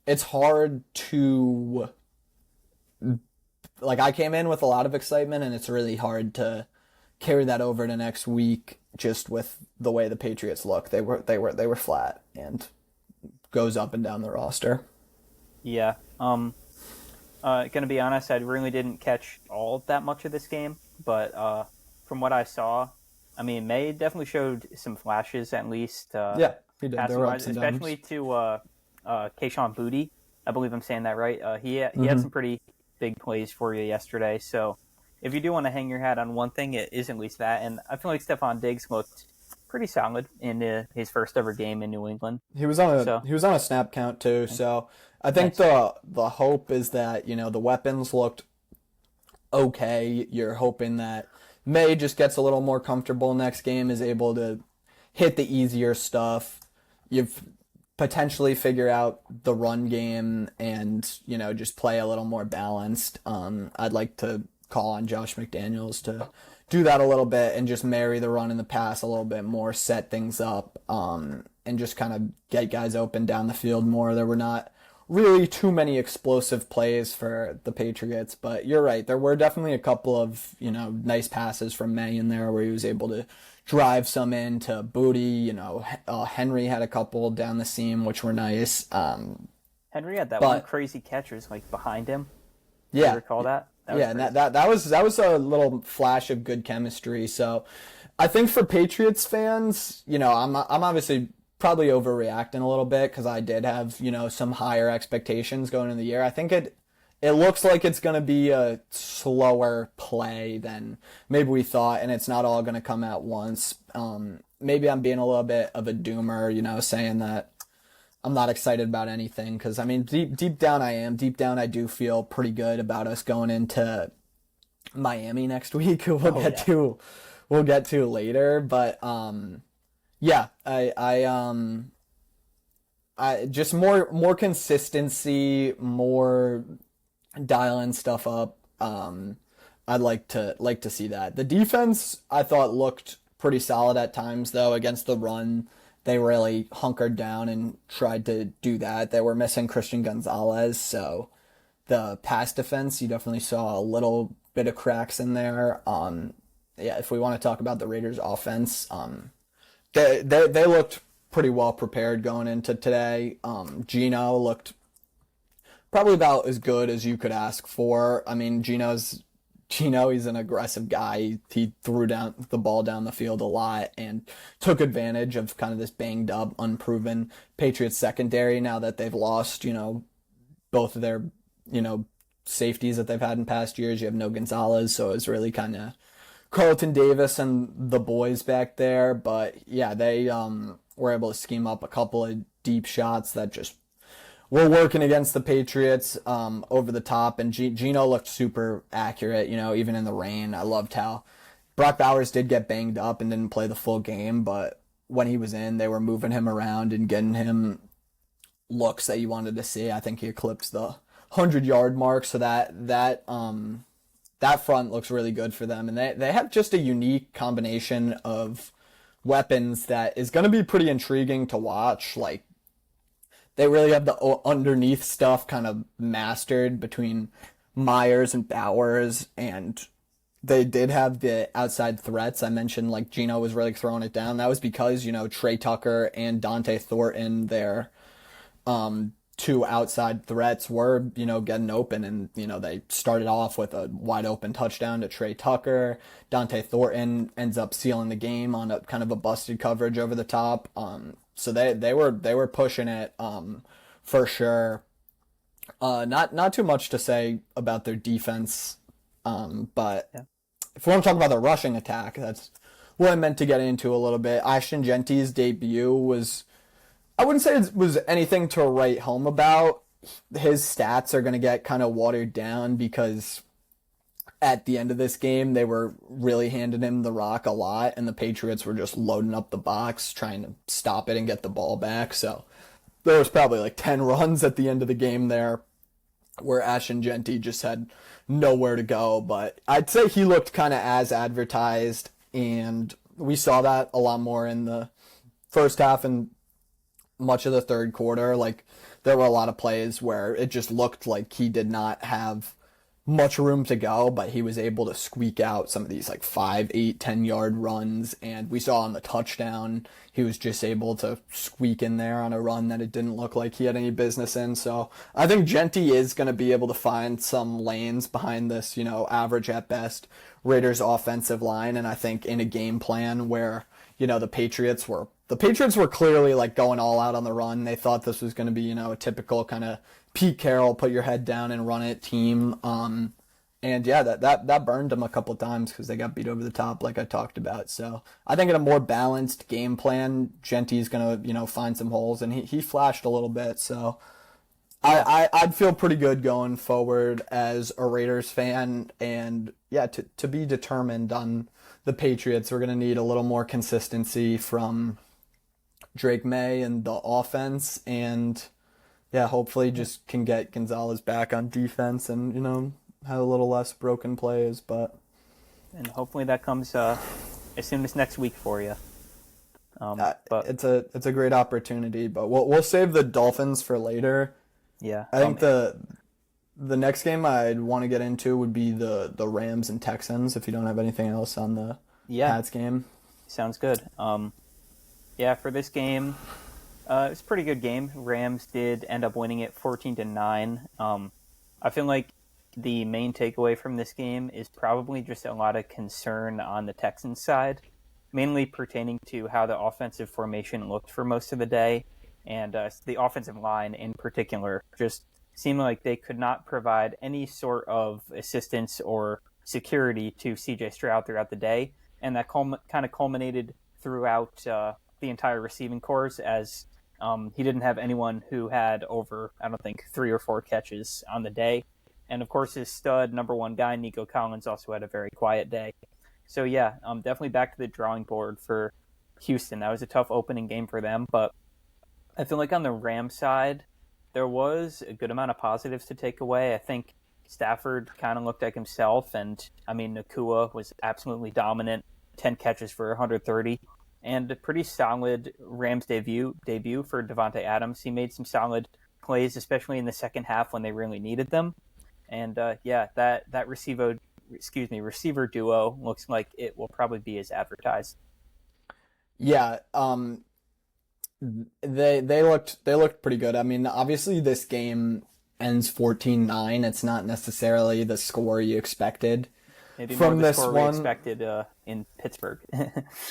it's hard to, like, I came in with a lot of excitement, and it's really hard to carry that over to next week just with the way the Patriots look. They were flat and goes up and down the roster. Yeah. Gonna be honest, I really didn't catch all that much of this game, but from what I saw, I mean, May definitely showed some flashes at least. Yeah, he did. There were ups and downs. Especially to Kayshon Boutte. I believe I'm saying that right. He had some pretty big plays for you yesterday. So if you do want to hang your hat on one thing, it is at least that. And I feel like Stephon Diggs looked pretty solid in his first ever game in New England. He was on a snap count too. So I think the hope is that, the weapons looked okay. You're hoping that May just gets a little more comfortable next game, is able to hit the easier stuff. You've potentially figure out the run game and, just play a little more balanced. I'd like to call on Josh McDaniels to do that a little bit and just marry the run and the pass a little bit more, set things up, and just kind of get guys open down the field more. There were not really too many explosive plays for the Patriots, but you're right. There were definitely a couple of, nice passes from May in there where he was able to drive some into Boutte. Henry had a couple down the seam, which were nice. Henry had that one crazy catch was like behind him. Yeah. Do you recall that? And that was a little flash of good chemistry. So I think for Patriots fans, I'm obviously probably overreacting a little bit because I did have, some higher expectations going into the year. I think it looks like it's going to be a slower play than maybe we thought, and it's not all going to come at once. Maybe I'm being a little bit of a doomer, saying that I'm not excited about anything because, I mean, deep down I am. Deep down I do feel pretty good about us going into Miami next week. We'll get to later, but yeah, I just more consistency, more dialing stuff up. I'd like to see that. The defense I thought looked pretty solid at times though. Against the run, they really hunkered down and tried to do that. They were missing Christian Gonzalez, so the pass defense, you definitely saw a little bit of cracks in there. Yeah, if we want to talk about the Raiders offense, they looked pretty well prepared going into today. Gino looked probably about as good as you could ask for. I mean, he's an aggressive guy. He threw down the ball down the field a lot and took advantage of kind of this banged up, unproven Patriots secondary now that they've lost, both of their, safeties that they've had in past years. You have no Gonzalez, so it's really kind of Carlton Davis and the boys back there. But yeah, they were able to scheme up a couple of deep shots that just were working against the Patriots over the top. And Gino looked super accurate, even in the rain. I loved how Brock Bowers did get banged up and didn't play the full game, but when he was in, they were moving him around and getting him looks that you wanted to see. I think he eclipsed the 100-yard mark, so that front looks really good for them. And they have just a unique combination of weapons that is going to be pretty intriguing to watch. Like, they really have the underneath stuff kind of mastered between Myers and Bowers, and they did have the outside threats. I mentioned, like, Gino was really throwing it down. That was because, Trey Tucker and Dante Thornton, their two outside threats, were, getting open, and, they started off with a wide open touchdown to Trey Tucker. Dante Thornton ends up sealing the game on a kind of a busted coverage over the top. So they were pushing it for sure. Not too much to say about their defense, but yeah. If we want to talk about the rushing attack, that's what I meant to get into a little bit. Ashton Genty's debut was, I wouldn't say it was anything to write home about. His stats are going to get kind of watered down because at the end of this game, they were really handing him the rock a lot, and the Patriots were just loading up the box, trying to stop it and get the ball back. So there was probably like 10 runs at the end of the game there. where Ashton Genty just had nowhere to go. But I'd say he looked kind of as advertised, and we saw that a lot more in the first half and much of the third quarter. Like, there were a lot of plays where it just looked like he did not have much room to go, but he was able to squeak out some of these like 5, 8, 10 yard runs. And we saw on the touchdown, he was just able to squeak in there on a run that it didn't look like he had any business in. So I think Genty is going to be able to find some lanes behind this, average at best Raiders offensive line. And I think in a game plan where, the Patriots were clearly like going all out on the run. They thought this was going to be, a typical kind of Pete Carroll, put your head down and run it team. And yeah, that burned them a couple of times because they got beat over the top, like I talked about. So I think in a more balanced game plan, Genty's going to, find some holes, and he flashed a little bit. So I'd feel pretty good going forward as a Raiders fan. And yeah, to be determined on the Patriots, we're going to need a little more consistency from Drake May and the offense, and yeah, hopefully just can get Gonzalez back on defense and, have a little less broken plays. And hopefully that comes as soon as next week for you. But it's a great opportunity, but we'll save the Dolphins for later. Yeah. I think the next game I'd want to get into would be the Rams and Texans, if you don't have anything else on the Pats game. Sounds good. Yeah, for this game, it was a pretty good game. Rams did end up winning it 14-9. I feel like the main takeaway from this game is probably just a lot of concern on the Texans side, mainly pertaining to how the offensive formation looked for most of the day, and the offensive line in particular just seemed like they could not provide any sort of assistance or security to C.J. Stroud throughout the day, and that kind of culminated throughout the entire receiving corps as he didn't have anyone who had over, I don't think, 3 or 4 catches on the day. And, of course, his stud number one guy, Nico Collins, also had a very quiet day. So, yeah, definitely back to the drawing board for Houston. That was a tough opening game for them. But I feel like on the Rams side, there was a good amount of positives to take away. I think Stafford kind of looked like himself. And, Nakua was absolutely dominant, 10 catches for 130. And a pretty solid Rams debut for Davante Adams. He made some solid plays, especially in the second half when they really needed them. And that receiver duo looks like it will probably be as advertised. Yeah, they looked pretty good. I mean, obviously this game ends 14-9. It's not necessarily the score you expected. Maybe from more the this score one. we expected in Pittsburgh.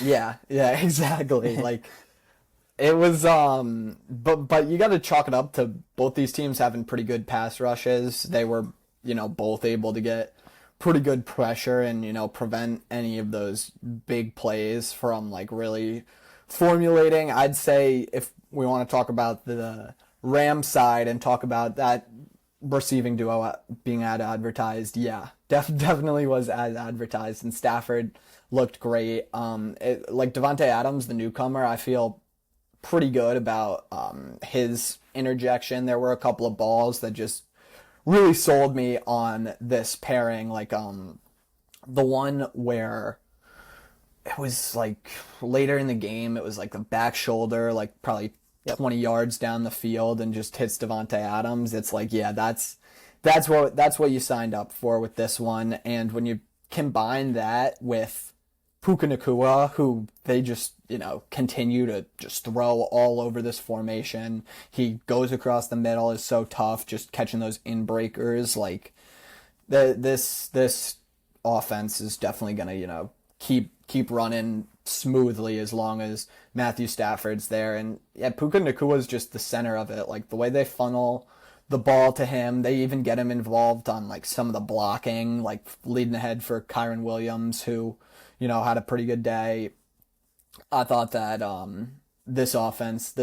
Yeah, exactly. Like, it was, but you got to chalk it up to both these teams having pretty good pass rushes. They were, both able to get pretty good pressure and, prevent any of those big plays from, like, really formulating. I'd say if we want to talk about the Rams side and talk about that receiving duo being advertised, yeah, definitely was as advertised, and Stafford looked great. Like Davante Adams, the newcomer, I feel pretty good about his interjection. There were a couple of balls that just really sold me on this pairing, like the one where it was like later in the game, it was like the back shoulder, like probably 20 yards down the field, and just hits Davante Adams. It's like, yeah, that's what you signed up for with this one. And when you combine that with Puka Nacua, who they just, continue to just throw all over this formation. He goes across the middle, is so tough, just catching those in-breakers. Like, this offense is definitely going to, keep running smoothly as long as Matthew Stafford's there. And yeah, Puka Nacua is just the center of it. Like, the way they funnel the ball to him, they even get him involved on like some of the blocking, like leading ahead for Kyron Williams, who, had a pretty good day. I thought that this offense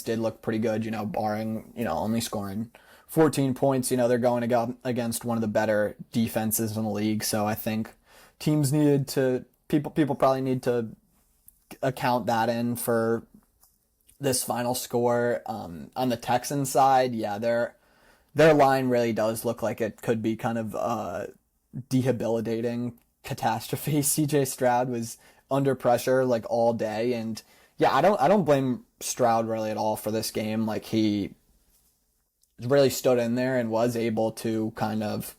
did look pretty good, barring, only scoring 14 points. They're going against one of the better defenses in the league. So I think teams people probably need to account that in for this final score. On the Texans side, yeah, their line really does look like it could be kind of debilitating catastrophe. CJ Stroud was under pressure like all day, and yeah, I don't blame Stroud really at all for this game. Like he really stood in there and was able to kind of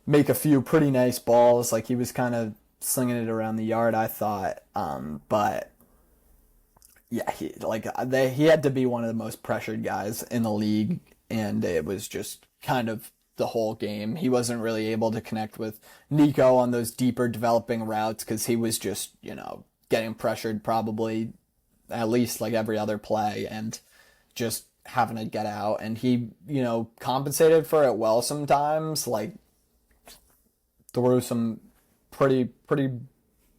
make a few pretty nice balls. Like he was kind of slinging it around the yard, I thought. But yeah, he had to be one of the most pressured guys in the league, and it was just kind of the whole game. He wasn't really able to connect with Nico on those deeper developing routes because he was just, getting pressured probably at least like every other play and just having to get out. And he, compensated for it well sometimes, like threw some pretty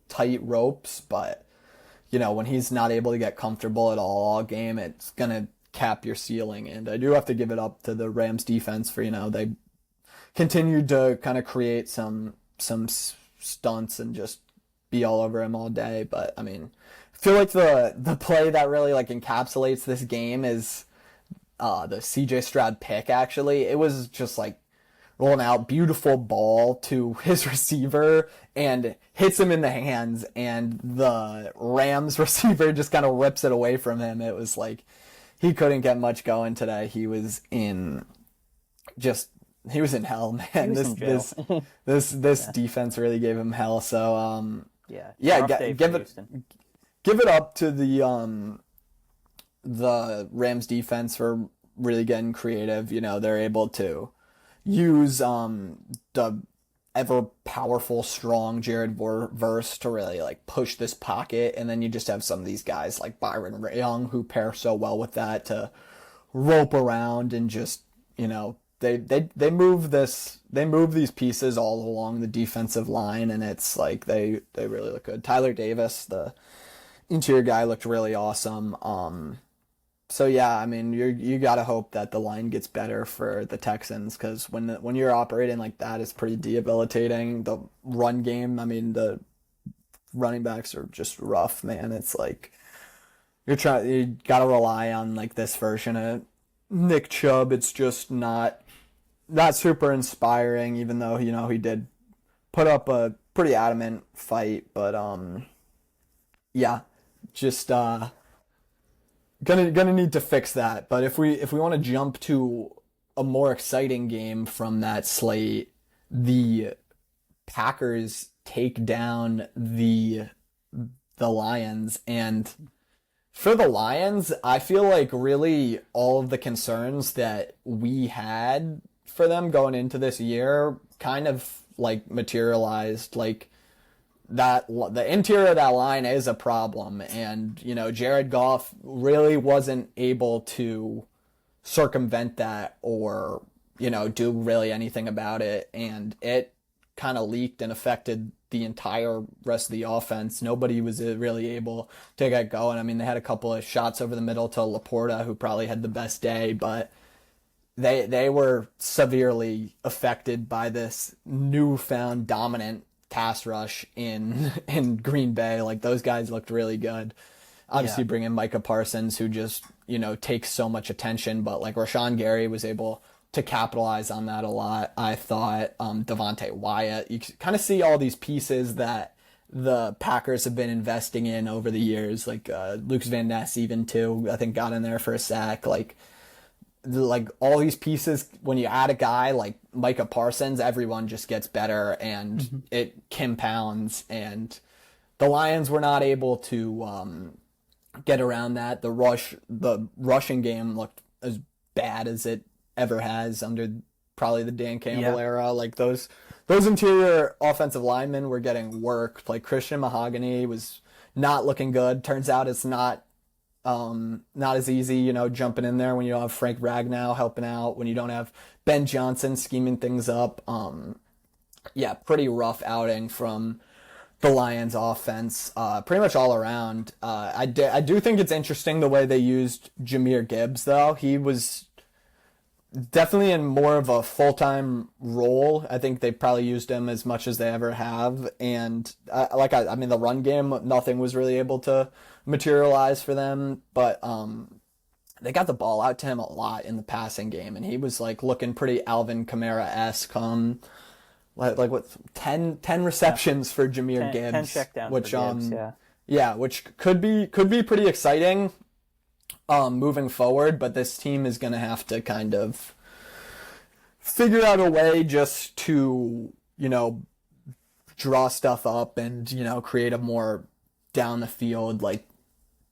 tight ropes, but when he's not able to get comfortable at all game, it's gonna cap your ceiling. And I do have to give it up to the Rams defense for they continued to kind of create some stunts and just be all over him all day. But I mean, I feel like the play that really like encapsulates this game is the CJ Stroud pick. Actually, it was just like rolling out, beautiful ball to his receiver and hits him in the hands, and the Rams receiver just kind of rips it away from him. It was like he couldn't get much going today. He was in hell, man. This defense really gave him hell. So give it up to the Rams defense for really getting creative. They're able to use the ever powerful, strong Jared Verse to really like push this pocket, and then you just have some of these guys like Byron Young who pair so well with that to rope around and just they move these pieces all along the defensive line, and it's like they really look good. Tyler Davis, the interior guy, looked really awesome. So yeah, I mean, you gotta hope that the line gets better for the Texans, because when you're operating like that, it's pretty debilitating. The run game, I mean, the running backs are just rough, man. It's like you gotta rely on like this version of Nick Chubb. It's just not super inspiring, even though he did put up a pretty adamant fight. But yeah, just gonna need to fix that. But if we want to jump to a more exciting game from that slate, the Packers take down the Lions. And for the Lions, I feel like really all of the concerns that we had for them going into this year kind of like materialized. Like that the interior of that line is a problem, and Jared Goff really wasn't able to circumvent that or do really anything about it, and it kind of leaked and affected the entire rest of the offense. Nobody was really able to get going. I mean, they had a couple of shots over the middle to Laporta, who probably had the best day, but they were severely affected by this newfound dominant pass rush in Green Bay. Like, those guys looked really good. Obviously, bring in Micah Parsons, who just takes so much attention, but like Rashawn Gary was able to capitalize on that a lot. I thought Devontae Wyatt. You kind of see all these pieces that the Packers have been investing in over the years. Like Lucas Van Ness, even too, I think got in there for a sack. Like all these pieces, when you add a guy like Micah Parsons, everyone just gets better, and it compounds. And the Lions were not able to get around that. The rushing game looked as bad as it ever has under probably the Dan Campbell era. Like those interior offensive linemen were getting worked. Like Christian Mahogany was not looking good. Turns out it's not as easy, jumping in there when you don't have Frank Ragnow helping out, when you don't have Ben Johnson scheming things up. Pretty rough outing from the Lions offense, pretty much all around. I do think it's interesting the way they used Jahmyr Gibbs, though. He was definitely in more of a full-time role. I think they probably used him as much as they ever have. And I mean, the run game, nothing was really able to materialize for them. But they got the ball out to him a lot in the passing game, and he was like looking pretty Alvin Kamara-esque. Like what 10 Yeah, receptions for Jahmyr 10 Gibbs, checkdowns for which Gibbs. Yeah, yeah, which could be pretty exciting moving forward, but this team is going to have to kind of figure out a way just to, draw stuff up and, create a more down the field, like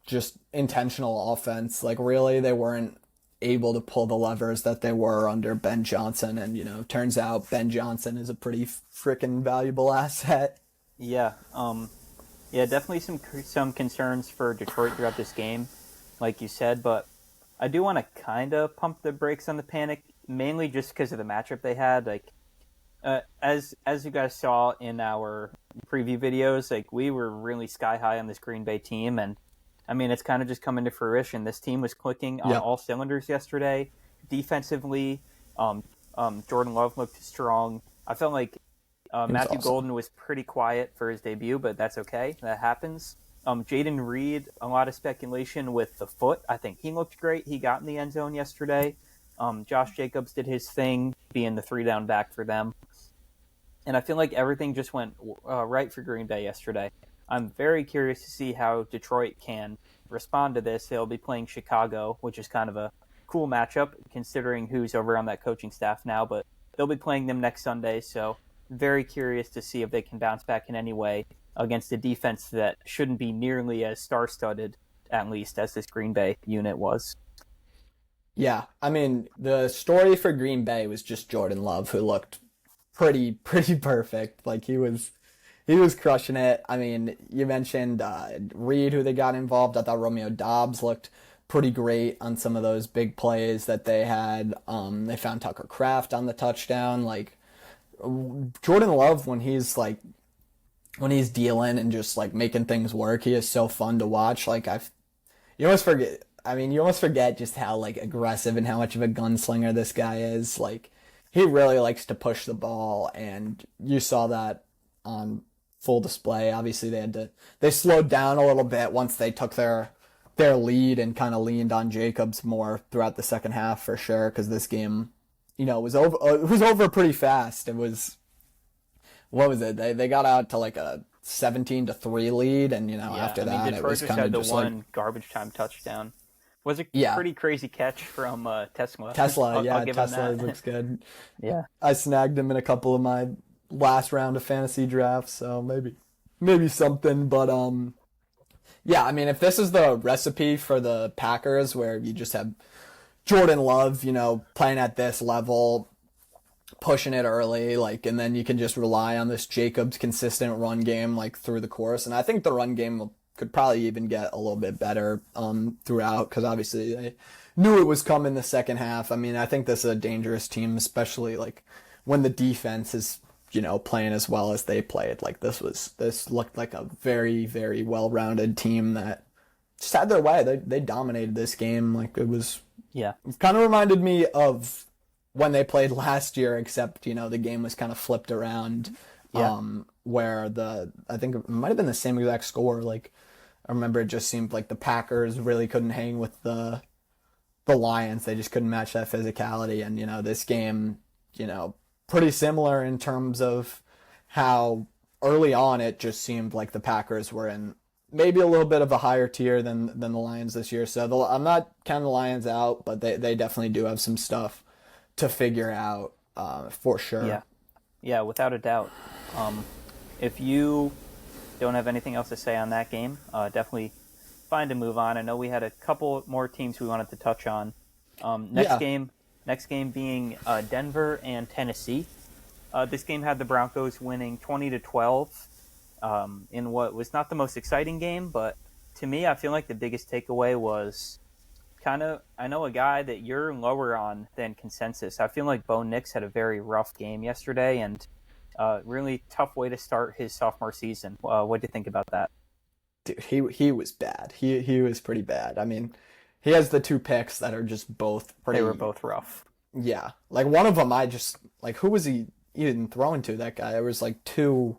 just intentional offense. Like really, they weren't able to pull the levers that they were under Ben Johnson. And, turns out Ben Johnson is a pretty freaking valuable asset. yeah, yeah. Definitely some concerns for Detroit throughout this game, like you said. But I do want to kind of pump the brakes on the panic, mainly just because of the matchup they had. Like, as you guys saw in our preview videos, like we were really sky high on this Green Bay team, and I mean it's kind of just coming to fruition. This team was clicking on all cylinders yesterday. Defensively, Jordan Love looked strong. I felt like Matthew Awesome. Golden was pretty quiet for his debut, but that's okay. That happens. Jaden Reed, a lot of speculation with the foot. I think he looked great. He got in the end zone yesterday. Josh Jacobs did his thing, being the 3-down back for them. And I feel like everything just went right for Green Bay yesterday. I'm very curious to see how Detroit can respond to this. They'll be playing Chicago, which is kind of a cool matchup considering who's over on that coaching staff now, but they'll be playing them next Sunday, so very curious to see if they can bounce back in any way against a defense that shouldn't be nearly as star-studded, at least, as this Green Bay unit was. Yeah, I mean, the story for Green Bay was just Jordan Love, who looked pretty perfect. Like he was crushing it. I mean, you mentioned Reed, who they got involved. I thought Romeo Dobbs looked pretty great on some of those big plays that they had. They found Tucker Kraft on the touchdown. Like Jordan Love, when he's dealing and just like making things work, he is so fun to watch. Like you almost forget. I mean, you almost forget just how like aggressive and how much of a gunslinger this guy is. Like he really likes to push the ball, and you saw that on full display. Obviously, they slowed down a little bit once they took their lead and kind of leaned on Jacobs more throughout the second half for sure. Because this game, was over. It was over pretty fast. It was what was it? They got out to like a 17-3 lead, and Yeah, after I mean, that it Detroit was just kind had of the just like one garbage time touchdown. Was a yeah. pretty crazy catch from Tesla. Tesla, I'll yeah, give him Tesla that. looks good. Yeah. I snagged him in a couple of my last round of fantasy drafts, so maybe something. But yeah, I mean, if this is the recipe for the Packers, where you just have Jordan Love, playing at this level, pushing it early, like, and then you can just rely on this Jacobs consistent run game, like through the course. And I think the run game could probably even get a little bit better throughout, because obviously they knew it was coming the second half. I mean, I think this is a dangerous team, especially like when the defense is playing as well as they played. Like this looked like a very very well-rounded team that just had their way. They dominated this game. Like Yeah. it kind of reminded me of when they played last year, except the game was kind of flipped around. Yeah. Where I think it might have been the same exact score. Like I remember it just seemed like the Packers really couldn't hang with the Lions. They just couldn't match that physicality. And this game, pretty similar in terms of how early on it just seemed like the Packers were in maybe a little bit of a higher tier than the Lions this year. So I'm not counting the Lions out, but they definitely do have some stuff to figure out for sure. Yeah. Yeah, without a doubt. If you don't have anything else to say on that game, definitely fine to move on. I know we had a couple more teams we wanted to touch on. Next game being Denver and Tennessee. This game had the Broncos winning 20-12 in what was not the most exciting game, but to me, I feel like the biggest takeaway was I know a guy that you're lower on than consensus. I feel like Bo Nix had a very rough game yesterday, and really tough way to start his sophomore season. What do you think about that? Dude, he was bad. He was pretty bad. I mean, he has the two picks that are just both pretty. They were both rough. Yeah, like one of them, I just like who was he even throwing to? That guy. There was like two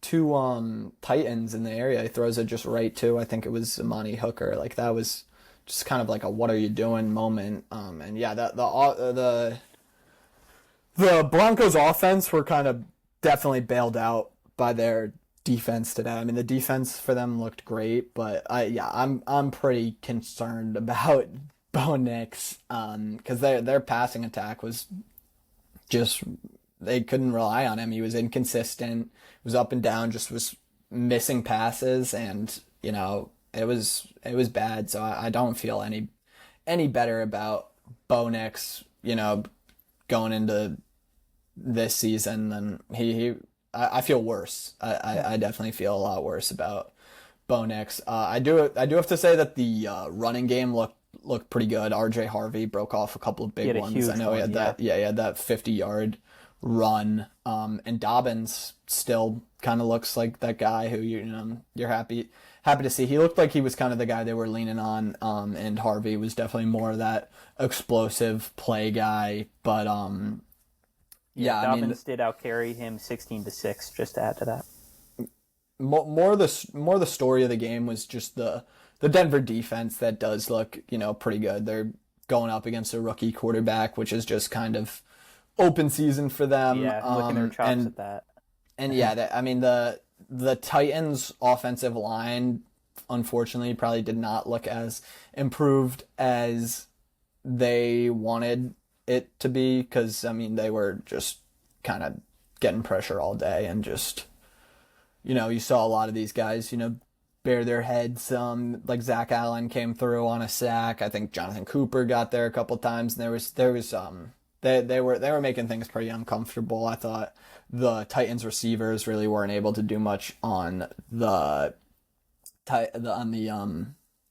Titans in the area. He throws it just right to. I think it was Amani Hooker. Like that was just kind of like a what are you doing moment. And yeah, the Broncos offense were kind of definitely bailed out by their defense today. I mean, the defense for them looked great, but I'm pretty concerned about Bo Nix because their passing attack was just they couldn't rely on him. He was inconsistent, was up and down, just was missing passes, and it was bad. So I don't feel any better about Bo Nix, going into this season than I feel worse. I definitely feel a lot worse about Bo Nix. I do have to say that the running game looked pretty good. RJ Harvey broke off a couple of big ones. I know he had that. Yeah, he had that 50-yard run. And Dobbins still kind of looks like that guy who you're happy to see. He looked like he was kind of the guy they were leaning on. And Harvey was definitely more of that explosive play guy. But Dobbins did out carry him 16-6. Just to add to that. More the story of the game was just the Denver defense that does look pretty good. They're going up against a rookie quarterback, which is just kind of open season for them. Yeah, licking their chops at that. And the Titans' offensive line, unfortunately, probably did not look as improved as they wanted it to be, because they were just kind of getting pressure all day, and just you saw a lot of these guys bare their heads. Like Zach Allen came through on a sack. I think Jonathan Cooper got there a couple times, and there was they were making things pretty uncomfortable. I thought the Titans receivers really weren't able to do much on the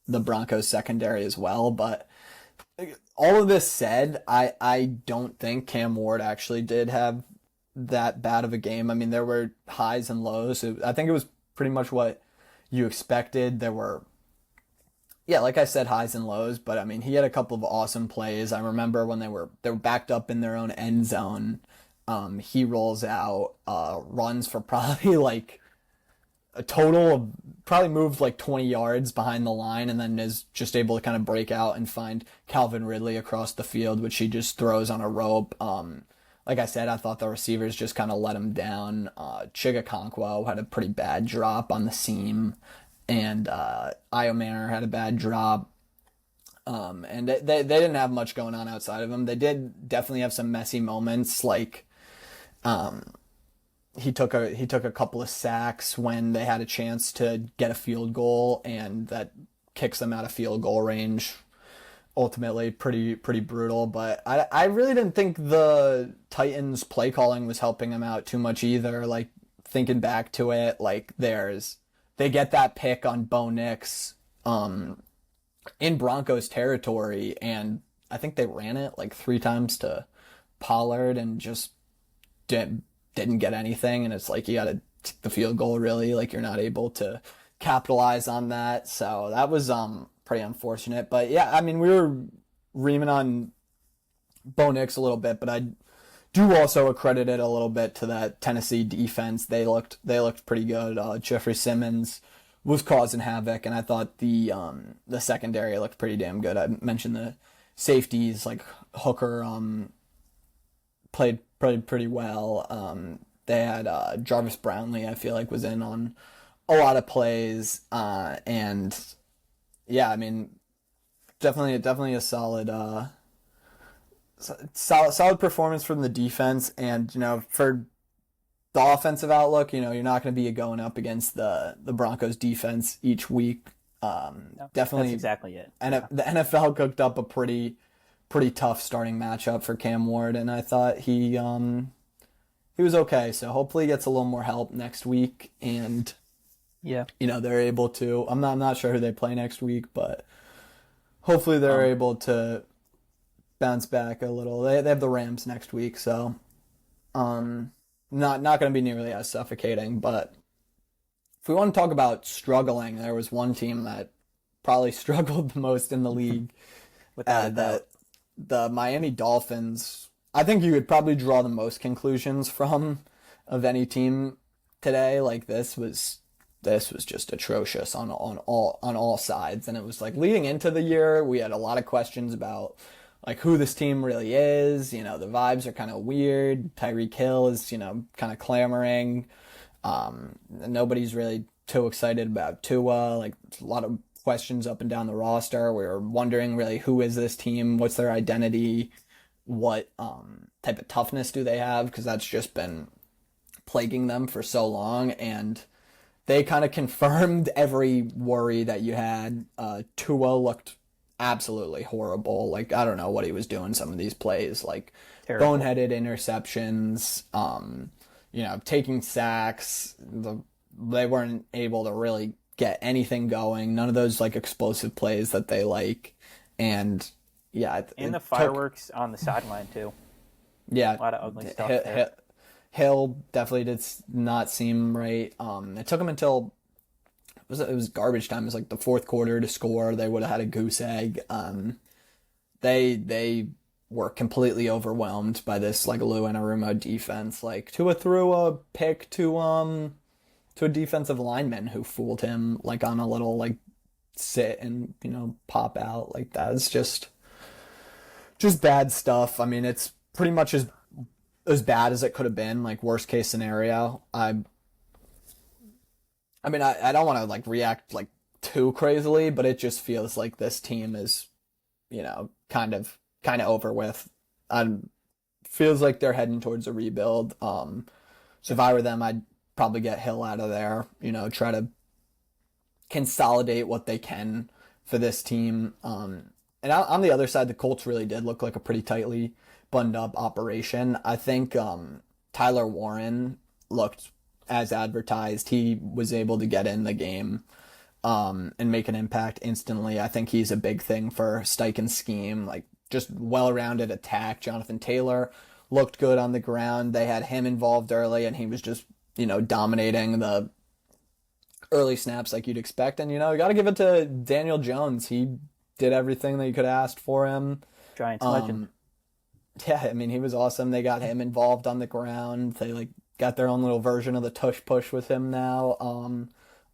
Broncos secondary as well. But all of this said, I don't think Cam Ward actually did have that bad of a game. There were highs and lows. I think it was pretty much what you expected. There were, like I said, highs and lows, but he had a couple of awesome plays. I remember when they were backed up in their own end zone. He rolls out, runs for probably like a total of probably moved like 20 yards behind the line, and then is just able to kind of break out and find Calvin Ridley across the field, which he just throws on a rope. Like I said, I thought the receivers just kind of let him down. Chigakonkwo had a pretty bad drop on the seam, and Io Manor had a bad drop. And they didn't have much going on outside of him. They did definitely have some messy moments, like he took a couple of sacks when they had a chance to get a field goal, and that kicks them out of field goal range. Ultimately pretty brutal, but I really didn't think the Titans play calling was helping them out too much either. Like, thinking back to it, like they get that pick on Bo Nix in Broncos territory, and I think they ran it like 3 times to Pollard and just didn't get anything, and it's like you gotta take the field goal, really, like you're not able to capitalize on that. So that was pretty unfortunate. But yeah, we were reaming on Bo Nix a little bit, but I do also accredit it a little bit to that Tennessee defense. They looked pretty good. Jeffrey Simmons was causing havoc, and I thought the secondary looked pretty damn good. I mentioned the safeties, like Hooker played pretty well. They had Jarvis Brownlee, I feel like, was in on a lot of plays, and yeah, definitely a solid performance from the defense. And for the offensive outlook, you're not going to be going up against the Broncos defense each week. No, definitely, that's exactly it. And the NFL cooked up a pretty tough starting matchup for Cam Ward, and I thought he was okay. So hopefully he gets a little more help next week, and yeah, they're able to. I'm not sure who they play next week, but hopefully they're able to bounce back a little. They have the Rams next week, so not going to be nearly as suffocating. But if we want to talk about struggling, there was one team that probably struggled the most in the league. The Miami Dolphins. I think you could probably draw the most conclusions from of any team today. Like, this was this was just atrocious on all sides. And it was like leading into the year, we had a lot of questions about like who this team really is. You know, the vibes are kind of weird. Tyreek Hill is, you know, kind of clamoring. Nobody's really too excited about Tua. Like a lot of questions up and down the roster. We were wondering really who is this team? What's their identity? What type of toughness do they have? Because that's just been plaguing them for so long, and they kind of confirmed every worry that you had. Tua looked absolutely horrible. Like, I don't know what he was doing some of these plays, like Terrible. boneheaded interceptions, you know, taking sacks. They weren't able to really get anything going. None of those like explosive plays that they like, and yeah, And the fireworks on the sideline too. Yeah, A lot of ugly stuff there. Hill definitely did not seem right. It took him until it was garbage time. It was like the fourth quarter to score. They would have had a goose egg. They were completely overwhelmed by this like Lou Anarumo defense. Like Tua threw a pick to a defensive lineman who fooled him like on a little like sit and, you know, pop out like that. It's just bad stuff. I mean, it's pretty much as bad as it could have been, like worst case scenario. I mean, I don't want to like react like too crazily, but it just feels like this team is, you know, kind of over with. Feels like they're heading towards a rebuild. So if I were them, I'd probably get Hill out of there, you know, try to consolidate what they can for this team. And on the other side, the Colts really did look like a pretty tightly buttoned up operation. I think Tyler Warren looked as advertised. He was able to get in the game and make an impact instantly. I think he's a big thing for Steichen's scheme. Like just well-rounded attack. Jonathan Taylor looked good on the ground. They had him involved early, and he was just, you know, dominating the early snaps like you'd expect. And, you know, you got to give it to Daniel Jones. He did everything that you could have asked for him. Giants legend. Yeah, I mean, he was awesome. They got him involved on the ground. They like got their own little version of the tush push with him now.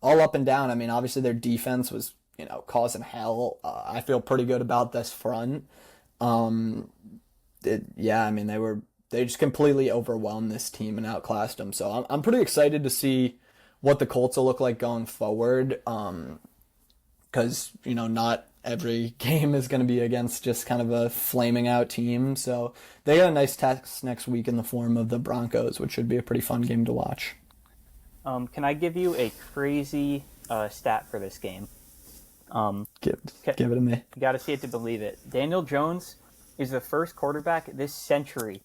All up and down. I mean, obviously their defense was, you know, causing hell. I feel pretty good about this front. Yeah, I mean, they just completely overwhelmed this team and outclassed them. So I'm pretty excited to see what the Colts will look like going forward. Because, you know, not every game is going to be against just kind of a flaming out team. So they got a nice test next week in the form of the Broncos, which should be a pretty fun game to watch. Can I give you a crazy stat for this game? Give it to me. You got to see it to believe it. Daniel Jones is the first quarterback this century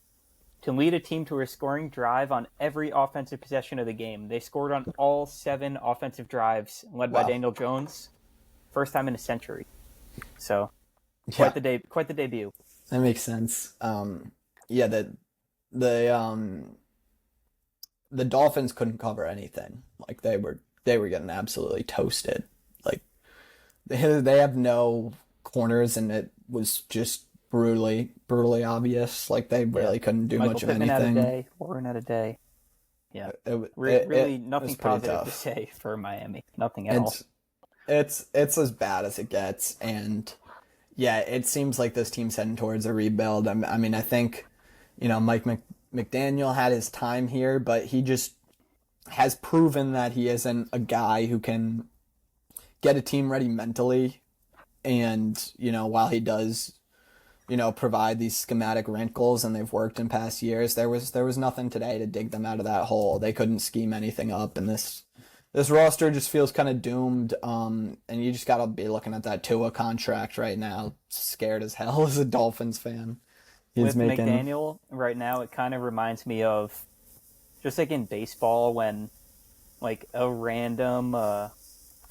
to lead a team to a scoring drive on every offensive possession of the game. They scored on all 7 offensive drives led by Daniel Jones. First time in a century. So, quite the debut. That makes sense. Yeah, the Dolphins couldn't cover anything. Like they were getting absolutely toasted. Like they have no corners, and it was just brutally obvious. Like they really couldn't do much of anything. Michael Pittman had a day, Warren had a day. Yeah, really nothing positive to say for Miami. Nothing at all. It's as bad as it gets, and yeah, it seems like this team's heading towards a rebuild. I mean, I think, you know, Mike McDaniel had his time here, but he just has proven that he isn't a guy who can get a team ready mentally. And, you know, while he does, you know, provide these schematic wrinkles, and they've worked in past years, there was nothing today to dig them out of that hole. They couldn't scheme anything up, and this roster just feels kind of doomed, and you just got to be looking at that Tua contract right now, scared as hell as a Dolphins fan. With McDaniel right now, it kind of reminds me of, just like in baseball, when like a random, I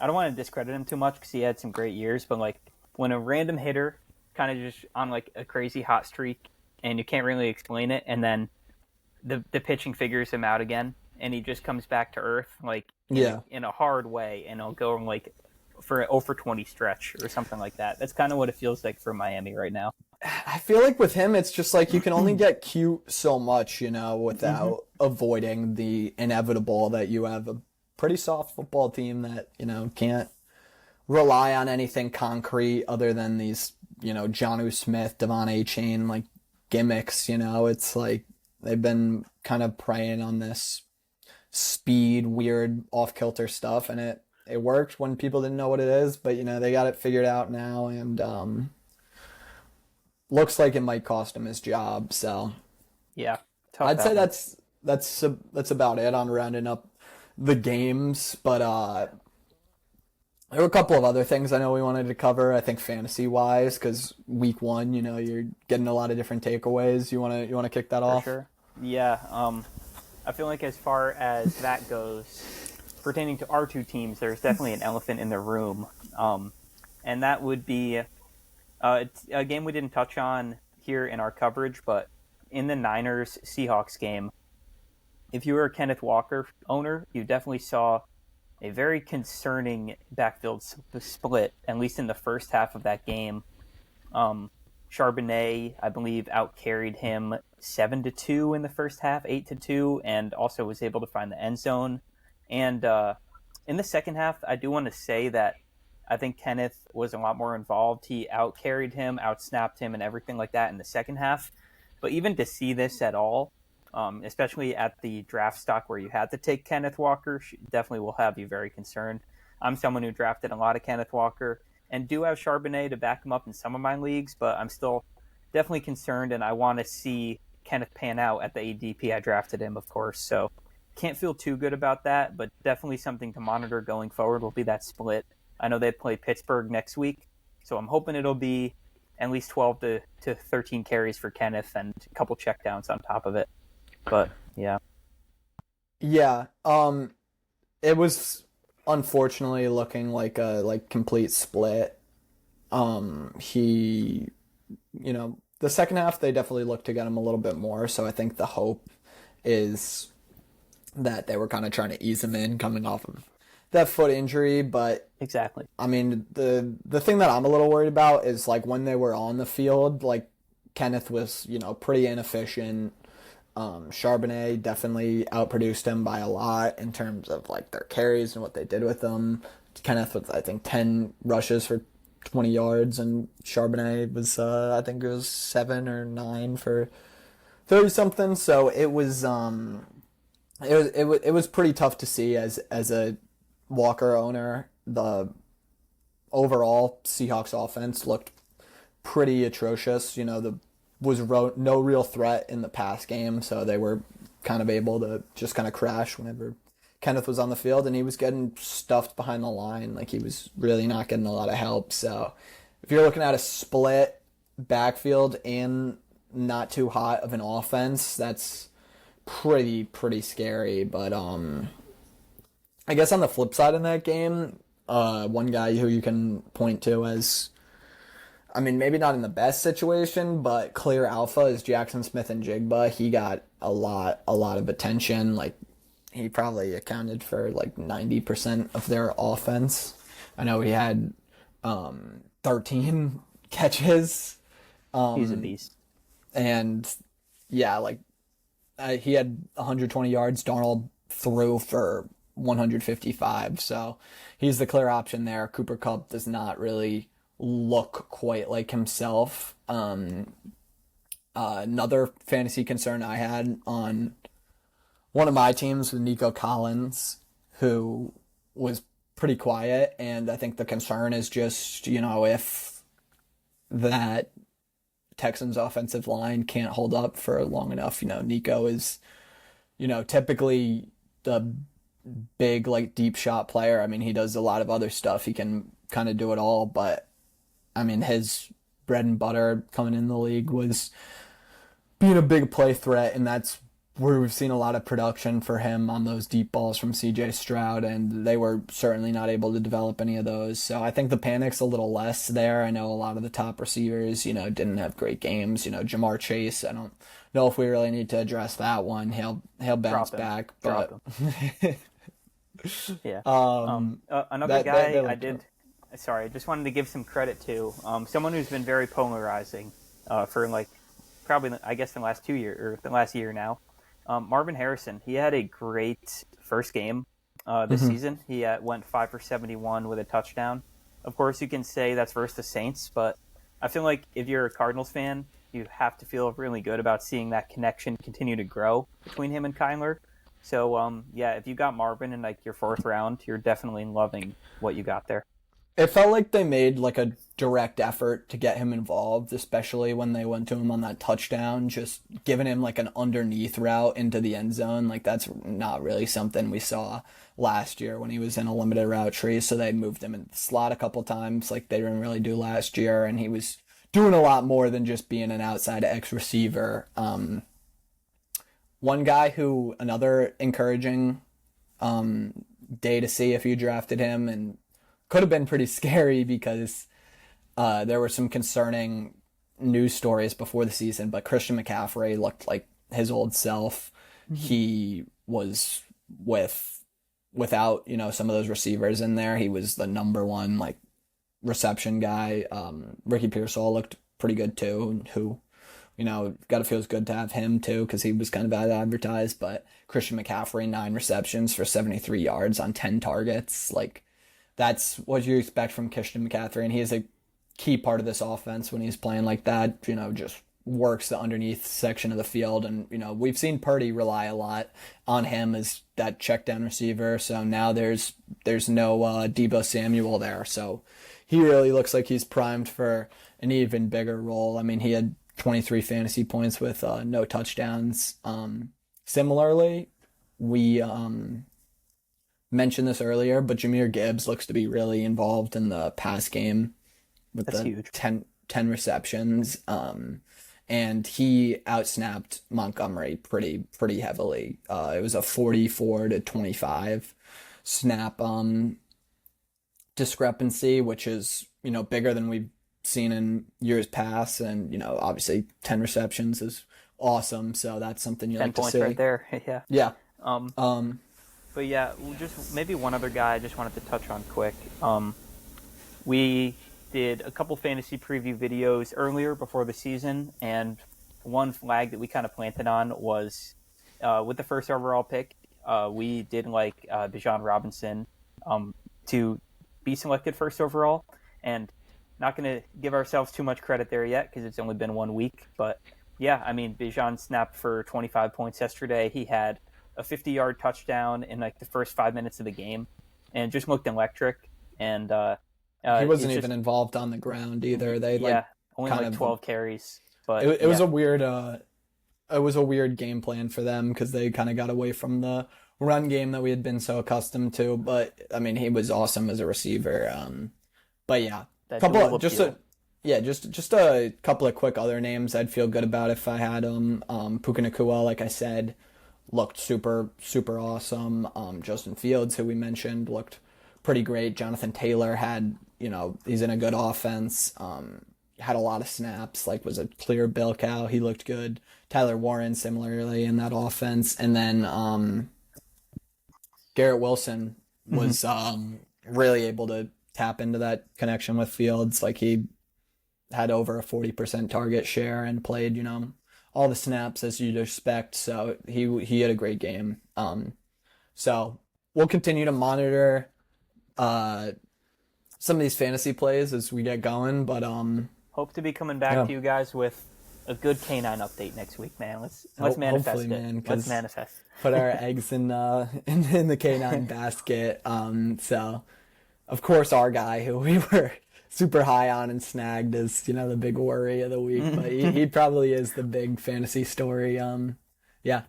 don't want to discredit him too much because he had some great years, but like when a random hitter kind of just on like a crazy hot streak and you can't really explain it, and then the pitching figures him out again, and he just comes back to earth, like in a hard way, and he'll go like for an 0-for-20 stretch or something like that. That's kind of what it feels like for Miami right now. I feel like with him, it's just like you can only get cute so much, you know, without avoiding the inevitable that you have pretty soft football team that, can't rely on anything concrete other than these, Jonnu Smith, Devon A. Chain, like gimmicks, it's like they've been kind of preying on this speed, weird, off kilter stuff, and it worked when people didn't know what it is, but they got it figured out now, and looks like it might cost him his job. So Yeah, tough I'd say one. that's about it on rounding up the games. But there were a couple of other things I know we wanted to cover. I think fantasy wise, because week one, you're getting a lot of different takeaways. You wanna kick that For off? sure. Yeah, I feel like as far as that goes, pertaining to our two teams, there's definitely an elephant in the room, and that would be it's a game we didn't touch on here in our coverage, but in the Niners Seahawks game, if you were a Kenneth Walker owner, you definitely saw a very concerning backfield split, at least in the first half of that game. Charbonnet, I believe, outcarried him 7-2 in the first half, 8-2, and also was able to find the end zone. And in the second half, I do want to say that I think Kenneth was a lot more involved. He outcarried him, outsnapped him, and everything like that in the second half. But even to see this at all, especially at the draft stock where you had to take Kenneth Walker, definitely will have you very concerned. I'm someone who drafted a lot of Kenneth Walker and do have Charbonnet to back him up in some of my leagues, but I'm still definitely concerned, and I want to see Kenneth pan out at the ADP I drafted him, of course. So can't feel too good about that, but definitely something to monitor going forward will be that split. I know they play Pittsburgh next week, so I'm hoping it'll be at least 12 to 13 carries for Kenneth and a couple checkdowns on top of it. But yeah, Yeah. It was unfortunately looking like a complete split. He, the second half they definitely looked to get him a little bit more. So I think the hope is that they were kind of trying to ease him in coming off of that foot injury. But exactly. I mean, the thing that I'm a little worried about is like when they were on the field, like Kenneth was, pretty inefficient. Charbonnet definitely outproduced him by a lot in terms of like their carries and what they did with them. Kenneth was, I think, 10 rushes for 20 yards, and Charbonnet was, I think it was 7 or 9 for 30 something. So it was pretty tough to see as a Walker owner. The overall Seahawks offense looked pretty atrocious. No real threat in the pass game, so they were kind of able to just kind of crash whenever Kenneth was on the field, and he was getting stuffed behind the line. Like, he was really not getting a lot of help. So if you're looking at a split backfield and not too hot of an offense, that's pretty scary. But I guess on the flip side in that game, one guy who you can point to as, I mean, maybe not in the best situation, but clear alpha is Jackson Smith and Jigba. He got a lot of attention. Like, he probably accounted for like 90% of their offense. I know he had 13 catches. He's a beast. And yeah, like he had 120 yards. Darnold threw for 155. So he's the clear option there. Cooper Kupp does not really look quite like himself. Another fantasy concern I had on one of my teams was Nico Collins, who was pretty quiet, and I think the concern is just, if that Texans offensive line can't hold up for long enough. Nico is, typically the big, like, deep shot player. I mean, he does a lot of other stuff. He can kind of do it all, but I mean, his bread and butter coming in the league was being a big play threat, and that's where we've seen a lot of production for him on those deep balls from C.J. Stroud, and they were certainly not able to develop any of those. So I think the panic's a little less there. I know a lot of the top receivers, didn't have great games. Jamar Chase, I don't know if we really need to address that one. He'll bounce back, but yeah. Another guy I did. Sorry, I just wanted to give some credit to someone who's been very polarizing for like probably I guess the last 2 years or the last year now. Marvin Harrison, he had a great first game. this season. He went 5 for 71 with a touchdown. Of course, you can say that's versus the Saints, but I feel like if you're a Cardinals fan, you have to feel really good about seeing that connection continue to grow between him and Kyler. So, yeah, if you got Marvin in like your 4th round, you're definitely loving what you got there. It felt like they made like a direct effort to get him involved, especially when they went to him on that touchdown, just giving him like an underneath route into the end zone. Like that's not really something we saw last year when he was in a limited route tree. So they moved him in the slot a couple times like they didn't really do last year. And he was doing a lot more than just being an outside X receiver. One guy who, another encouraging day to see if you drafted him, and could have been pretty scary because there were some concerning news stories before the season, but Christian McCaffrey looked like his old self. Mm-hmm. He was without, some of those receivers in there. He was the number one like reception guy. Ricky Pearsall looked pretty good too, who, got to feel good to have him too because he was kind of advertised. But Christian McCaffrey, 9 receptions for 73 yards on 10 targets. Like, that's what you expect from Christian McCaffrey, and he is a key part of this offense when he's playing like that. Just works the underneath section of the field, and we've seen Purdy rely a lot on him as that check down receiver. So now there's no Deebo Samuel there, so he really looks like he's primed for an even bigger role. I mean, he had 23 fantasy points with no touchdowns. Similarly, we mentioned this earlier, but Jahmyr Gibbs looks to be really involved in the pass game with That's the huge. 10 receptions. And he outsnapped Montgomery pretty heavily. It was a 44-25 snap discrepancy, which is, bigger than we've seen in years past. And, obviously 10 receptions is awesome. So that's something you like to see. 10 points right there. Yeah. Yeah. But yeah, just maybe one other guy I just wanted to touch on quick. We did a couple fantasy preview videos earlier before the season, and one flag that we kind of planted on was with the first overall pick, we did like Bijan Robinson to be selected first overall, and not going to give ourselves too much credit there yet because it's only been 1 week. But yeah, I mean, Bijan snapped for 25 points yesterday. He had a 50-yard touchdown in like the first 5 minutes of the game, and just looked electric. And he wasn't even involved on the ground either. They only like 12 carries. But it was a weird game plan for them because they kind of got away from the run game that we had been so accustomed to. But I mean, he was awesome as a receiver. But yeah, just a couple of quick other names I'd feel good about if I had him. Puka Nacua, like I said, looked super awesome. Justin Fields, who we mentioned, looked pretty great. Jonathan Taylor had, he's in a good offense. Had a lot of snaps, like was a clear bell cow. He looked good. Tyler Warren similarly in that offense. And then Garrett Wilson was really able to tap into that connection with Fields. Like he had over a 40% target share and played, all the snaps as you'd expect. So he had a great game. So we'll continue to monitor some of these fantasy plays as we get going, but hope to be coming back to you guys with a good canine update next week, man. Let's manifest it. Man, let's manifest. Put our eggs in the canine basket. So of course our guy who we were super high on and snagged is, the big worry of the week, but he probably is the big fantasy story. Yeah.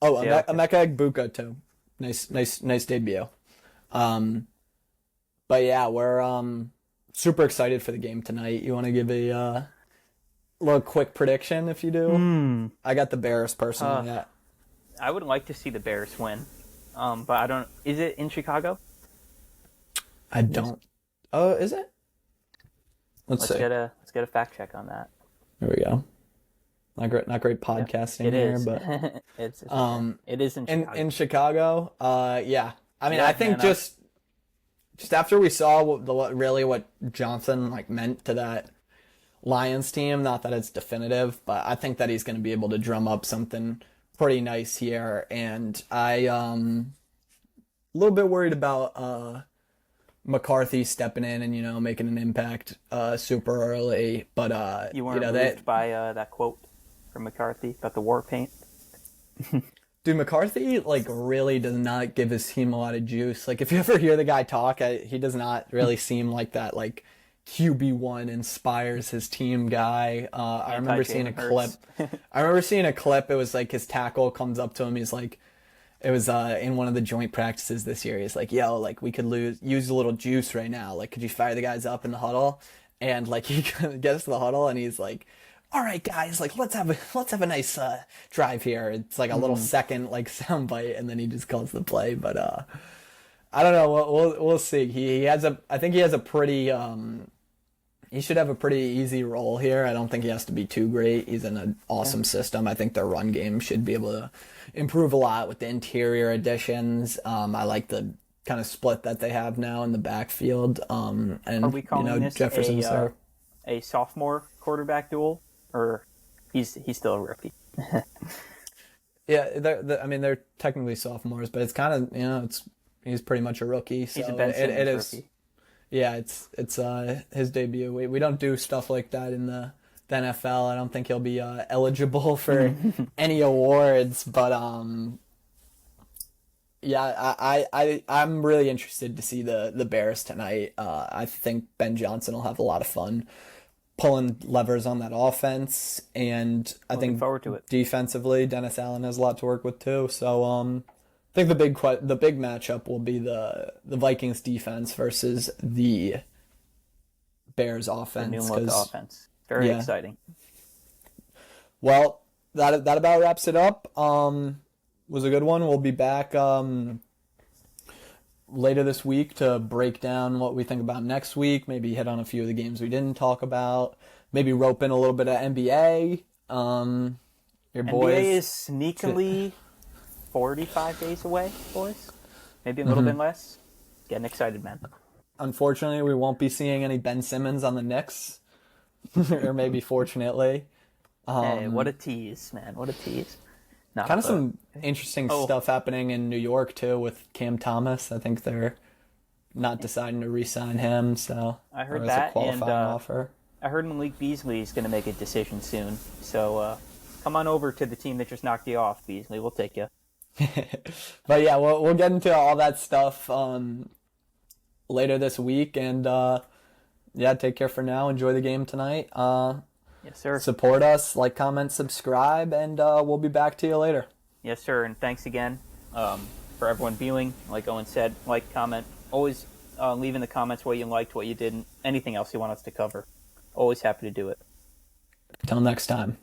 Oh, Emeka Egbuka too. Nice debut. But yeah, we're super excited for the game tonight. You want to give a little quick prediction if you do? I got the Bears personally. Yeah. I would like to see the Bears win, but I don't. Is it in Chicago? I don't. Oh, is it? Let's see. Get a fact check on that. There we go. Not great podcasting here, but it is in Chicago. In Chicago, yeah. I mean, I think just after we saw what Johnson meant to that Lions team, not that it's definitive, but I think that he's going to be able to drum up something pretty nice here. And I little bit worried about McCarthy stepping in and making an impact super early. But You weren't moved by that quote from McCarthy about the war paint? dude, McCarthy really does not give his team a lot of juice. Like if you ever hear the guy talk, he does not really seem like that QB1 inspires his team guy. I remember seeing a clip. It was like his tackle comes up to him. He's like, it was in one of the joint practices this year. He's like, yo, we could use a little juice right now. Like, could you fire the guys up in the huddle? And he gets to the huddle and he's like, all right, guys, let's have a nice drive here. It's like a little second soundbite, and then he just calls the play. But I don't know. We'll see. I think he has a pretty. He should have a pretty easy role here. I don't think he has to be too great. He's in an awesome system. I think their run game should be able to improve a lot with the interior additions. I like the kind of split that they have now in the backfield. And are we calling this Jefferson's a sophomore quarterback duel, or he's still a rookie? Yeah, they're technically sophomores, but it's kind of he's pretty much a rookie. So He's a Ben Simmons rookie. Yeah, it's his debut. We don't do stuff like that in the NFL. I don't think he'll be eligible for any awards, but yeah, I'm really interested to see the Bears tonight. I think Ben Johnson will have a lot of fun pulling levers on that offense, and I think forward to it. Defensively, Dennis Allen has a lot to work with too. So I think the big matchup will be the Vikings defense versus the Bears offense. The new look offense. Very exciting. Well, that about wraps it up. Was a good one. We'll be back later this week to break down what we think about next week. Maybe hit on a few of the games we didn't talk about. Maybe rope in a little bit of NBA. Your boys NBA is sneakily 45 days away, boys. Maybe a little bit less. Getting excited, man. Unfortunately, we won't be seeing any Ben Simmons on the Knicks. Or maybe fortunately. Hey, what a tease, man. What a tease. Kind of some interesting stuff happening in New York, too, with Cam Thomas. I think they're not deciding to re-sign him, so I heard that, a qualifying offer. I heard Malik Beasley is going to make a decision soon. So come on over to the team that just knocked you off, Beasley. We'll take you. But yeah, we'll get into all that stuff later this week, and take care for now. Enjoy the game tonight. Yes, sir. Support us, comment, subscribe, and we'll be back to you later. Yes, sir, and thanks again for everyone viewing. Like Owen said, comment. Always leave in the comments what you liked, what you didn't, anything else you want us to cover. Always happy to do it. Till next time.